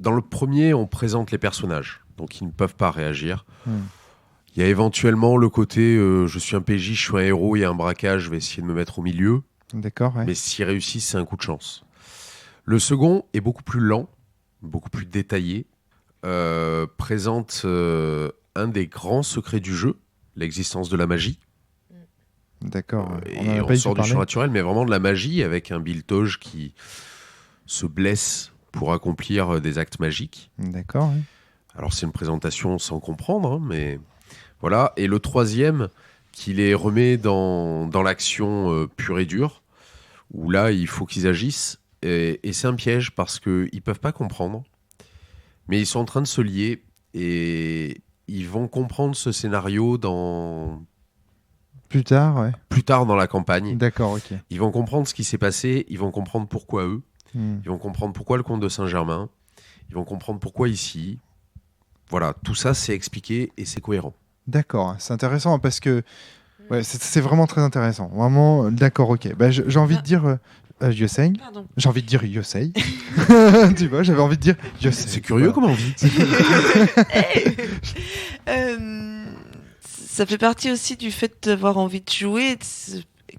dans le premier, on présente les personnages, donc ils ne peuvent pas réagir. Il y a éventuellement le côté je suis un PJ, je suis un héros, il y a un braquage, je vais essayer de me mettre au milieu. D'accord. Ouais. Mais s'il réussit, c'est un coup de chance. Le second est beaucoup plus lent, beaucoup plus détaillé, présente un des grands secrets du jeu, l'existence de la magie. D'accord. Et en a on pas sort du du surnaturel, mais vraiment de la magie, avec un Biltoge qui se blesse pour accomplir des actes magiques. D'accord. Ouais. Alors c'est une présentation sans comprendre, hein, mais voilà. Et le troisième, qui les remet dans l'action pure et dure, où là, il faut qu'ils agissent. Et c'est un piège parce qu'ils ne peuvent pas comprendre. Mais ils sont en train de se lier et ils vont comprendre ce scénario Plus tard, ouais. plus tard dans la campagne. D'accord, ok. Ils vont comprendre ce qui s'est passé, ils vont comprendre pourquoi eux, ils vont comprendre pourquoi le comte de Saint-Germain, ils vont comprendre pourquoi ici. Voilà, tout ça c'est expliqué et c'est cohérent. D'accord, c'est intéressant parce que ouais, c'est vraiment très intéressant. Vraiment, d'accord, ok. Bah, j'ai envie de dire Yosei. Pardon. J'ai envie de dire Yosei. Tu vois, j'avais envie de dire Yosei. C'est curieux comme envie. Ça fait partie aussi du fait d'avoir envie de jouer,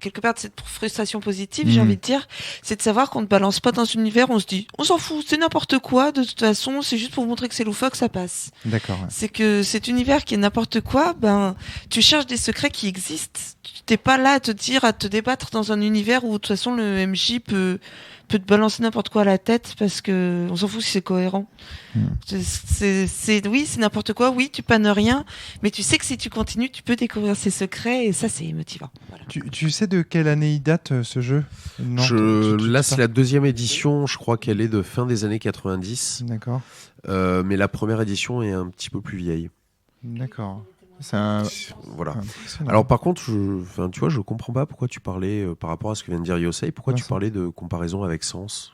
quelque part de cette frustration positive, Mhm. j'ai envie de dire, c'est de savoir qu'on ne balance pas dans un univers, on se dit, on s'en fout, c'est n'importe quoi, de toute façon, c'est juste pour montrer que c'est loufoque, ça passe. D'accord. Ouais. C'est que cet univers qui est n'importe quoi, ben, tu cherches des secrets qui existent. Tu t'es pas là à te dire, à te débattre dans un univers où de toute façon le MJ peut te balancer n'importe quoi à la tête parce que on s'en fout si c'est cohérent. Oui, c'est n'importe quoi. Oui, tu pannes rien, mais tu sais que si tu continues, tu peux découvrir ses secrets et ça, c'est motivant. Voilà. Tu sais de quelle année il date ce jeu? Non, Là, c'est la deuxième édition, je crois qu'elle est de fin des années 90. D'accord. Mais la première édition est un petit peu plus vieille. D'accord. C'est un... Voilà. impressionnant. Alors par contre, tu vois, je comprends pas pourquoi tu parlais par rapport à ce que vient de dire Yosei. Pourquoi Ouais, tu ça. parlais de comparaison avec Sens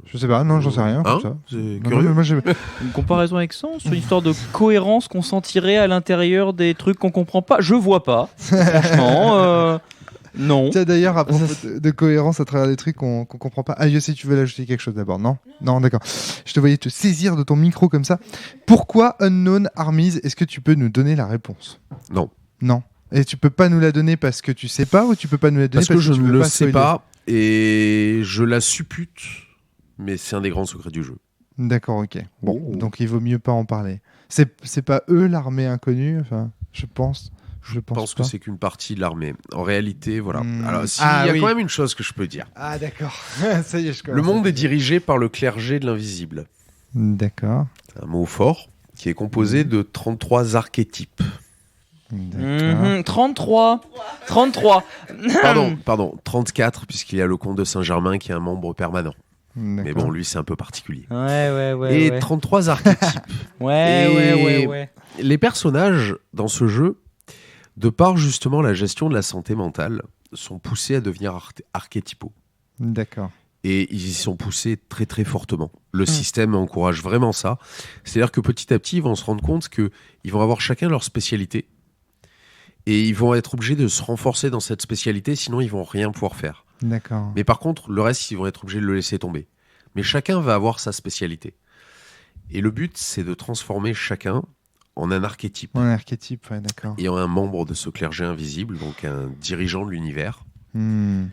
Je sais pas, non, j'en sais rien. Hein Comme ça. C'est Non, curieux. mais moi, Une comparaison avec Sens, une histoire de cohérence qu'on sentirait à l'intérieur des trucs qu'on comprend pas. Je vois pas. Franchement, non. Tiens, d'ailleurs, à propos de cohérence à travers des trucs qu'on comprend pas. Ah, Yosei, tu veux l'ajouter quelque chose d'abord? Non, non, d'accord. Je te voyais te saisir de ton micro comme ça. Pourquoi Unknown Armies? Est-ce que tu peux nous donner la réponse? Non. Non. Et tu peux pas nous la donner parce que tu sais pas, ou tu peux pas nous la donner Parce que je tu ne veux le pas sais spoiler? pas et je la suppute, mais c'est un des grands secrets du jeu. D'accord, ok. Bon, Oh. donc il vaut mieux pas en parler. C'est pas eux l'armée inconnue, enfin, je pense. Je pense que pas. c'est qu'une partie de l'armée. En réalité, voilà. Hmm. Alors, il Ah, y a oui. quand même une chose que je peux dire. Ah, d'accord. Ça y est, je commence. Le monde est dirigé par le clergé de l'invisible. D'accord. C'est un mot fort qui est composé de 33 archétypes. D'accord. 33. 33. Pardon, 34, puisqu'il y a le comte de Saint-Germain qui est un membre permanent. Mais D'accord. bon, lui, c'est un peu particulier. Ouais. Et 33 archétypes. Ouais. Les personnages dans ce jeu, de par justement la gestion de la santé mentale, sont poussés à devenir archétypaux. D'accord. Et ils y sont poussés très très fortement. Le système encourage vraiment ça. C'est-à-dire que petit à petit, ils vont se rendre compte qu'ils vont avoir chacun leur spécialité. Et ils vont être obligés de se renforcer dans cette spécialité, sinon ils vont rien pouvoir faire. D'accord. Mais par contre, le reste, ils vont être obligés de le laisser tomber. Mais chacun va avoir sa spécialité. Et le but, c'est de transformer chacun en un archétype. Un archétype, ouais, d'accord. Et en un membre de ce clergé invisible, donc un dirigeant de l'univers. Hmm.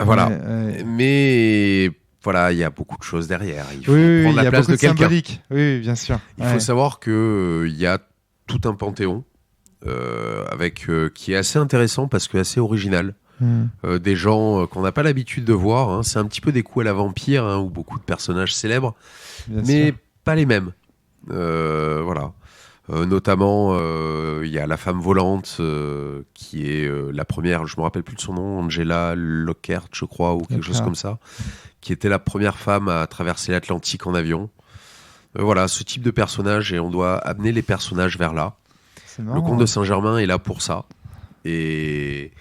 Voilà. Ouais. Mais voilà, il y a beaucoup de choses derrière. Il faut Oui, prendre il y la a place beaucoup de de quelqu'un. symbolique. Oui, bien sûr. Il Ouais. faut savoir que il y a tout un panthéon qui est assez intéressant parce que assez original. des gens qu'on n'a pas l'habitude de voir. Hein. C'est un petit peu des coups à la vampire, hein, ou beaucoup de personnages célèbres, mais pas les mêmes. Voilà. Notamment, il y a la femme volante qui est la première, je me rappelle plus de son nom, Angela Lockhart, je crois, ou quelque chose comme ça, qui était la première femme à traverser l'Atlantique en avion. Voilà, ce type de personnage, et on doit amener les personnages vers là. Le comte de Saint-Germain est là pour ça. Et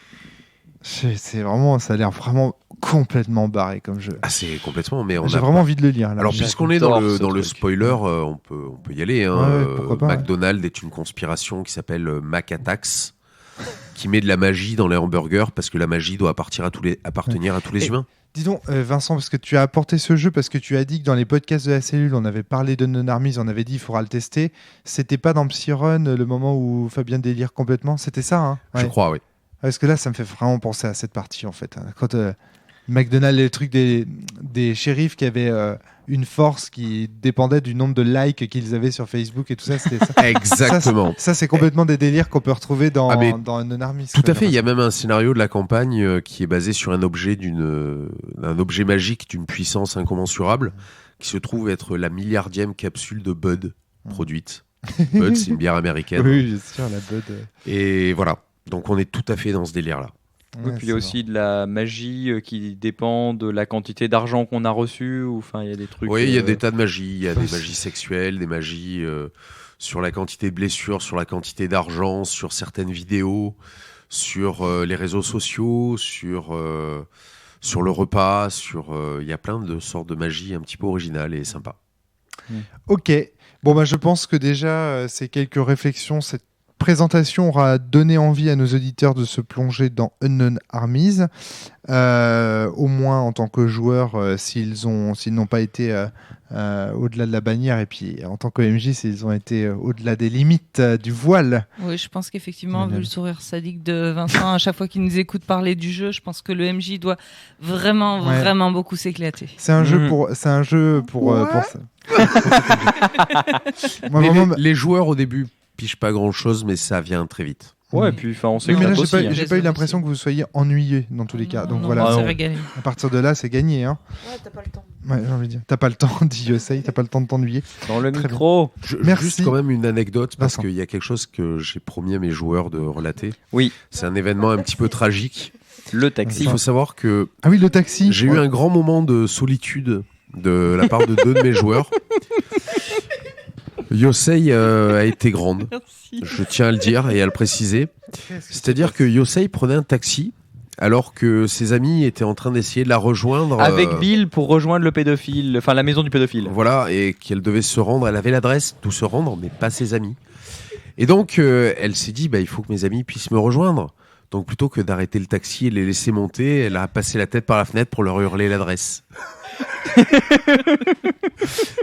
c'est vraiment, ça a l'air vraiment complètement barré comme jeu. Ah, c'est complètement, mais j'ai vraiment envie de le lire. Là. Alors, puisqu'on est dans le spoiler, on peut y aller. Hein. Pourquoi pas, McDonald's est une conspiration qui s'appelle Mac Attacks, qui met de la magie dans les hamburgers parce que la magie doit appartenir à tous les humains. Dis donc, Vincent, parce que tu as apporté ce jeu, parce que tu as dit que dans les podcasts de la cellule, on avait parlé d'Unknown Armies, on avait dit il faudra le tester. C'était pas dans Psyrun le moment où Fabien délire complètement. C'était ça, hein? Je crois, oui. Parce que là, ça me fait vraiment penser à cette partie, en fait. Quand McDonald's, le truc des shérifs qui avaient une force qui dépendait du nombre de likes qu'ils avaient sur Facebook et tout ça, c'était ça. Exactement. Ça, c'est complètement des délires qu'on peut retrouver dans Unknown Armies. Tout à fait. Il y a même un scénario de la campagne qui est basé sur un objet magique d'une puissance incommensurable qui se trouve être la milliardième capsule de Bud produite. Bud, c'est une bière américaine. Oui, bien sûr, la Bud. Et voilà. Donc on est tout à fait dans ce délire-là. Ouais, puis il y a aussi de la magie qui dépend de la quantité d'argent qu'on a reçu. Enfin, il y a des trucs. Oui, il y a des tas de magies. Il y a des magies sexuelles, des magies sur la quantité de blessures, sur la quantité d'argent, sur certaines vidéos, sur les réseaux sociaux, sur le repas. Il y a plein de sortes de magie un petit peu originales et sympas. Ok. Bon, je pense que déjà, ces quelques réflexions, cette présentation aura donné envie à nos auditeurs de se plonger dans Unknown Armies, au moins en tant que joueurs, s'ils n'ont pas été au-delà de la bannière, et puis en tant qu'OMJ, s'ils ont été au-delà des limites du voile. Oui, je pense qu'effectivement, vu le sourire sadique de Vincent, à chaque fois qu'il nous écoute parler du jeu, je pense que le MJ doit vraiment beaucoup s'éclater. C'est un jeu pour ça. Les joueurs au début pige pas grand chose, mais ça vient très vite. Ouais, et puis on sait mais là, aussi. J'ai pas eu l'impression que vous soyez ennuyé dans tous les cas. Donc voilà, on s'est régalé. À partir de là, c'est gagné. Hein. Ouais, t'as pas le temps. Ouais, j'ai envie de dire. T'as pas le temps, dit Yosei, t'as pas le temps de t'ennuyer. Dans le micro. Merci. Juste quand même une anecdote, parce Vincent. qu'il y a quelque chose que j'ai promis à mes joueurs de relater. Oui. C'est un événement un petit peu tragique. Le taxi. Il faut savoir que Ah oui, le taxi. j'ai eu un grand moment de solitude de la part de deux de mes joueurs. Yosei a été grande. Merci. Je tiens à le dire et à le préciser. C'est-à-dire que Yosei prenait un taxi alors que ses amis étaient en train d'essayer de la rejoindre. Avec Bill pour rejoindre le pédophile, enfin la maison du pédophile. Voilà, et qu'elle devait se rendre. Elle avait l'adresse d'où se rendre, mais pas ses amis. Et donc, elle s'est dit, il faut que mes amis puissent me rejoindre. Donc, plutôt que d'arrêter le taxi et les laisser monter, elle a passé la tête par la fenêtre pour leur hurler l'adresse.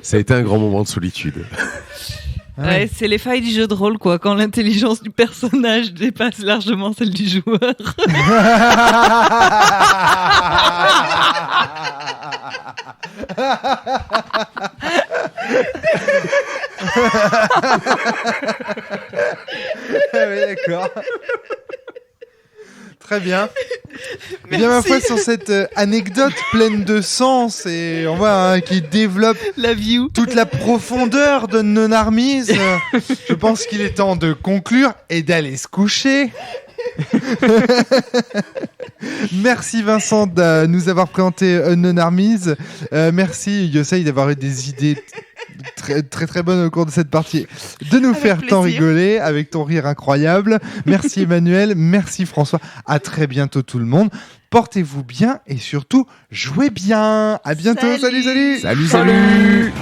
Ça a été un grand moment de solitude. Ouais, c'est les failles du jeu de rôle, quoi. Quand l'intelligence du personnage dépasse largement celle du joueur. Oui, d'accord. Très bien. Bien, ma foi, sur cette anecdote pleine de sens et on voit qui développe La view. toute la profondeur de Unknown Armies, je pense qu'il est temps de conclure et d'aller se coucher. Merci Vincent de nous avoir présenté Unknown Armies. Merci Yosei d'avoir eu des idées très très très bonnes au cours de cette partie, de nous faire tant rigoler avec ton rire incroyable. Merci Emmanuel, merci François. À très bientôt tout le monde. Portez-vous bien et surtout jouez bien. À bientôt. Salut. Salut.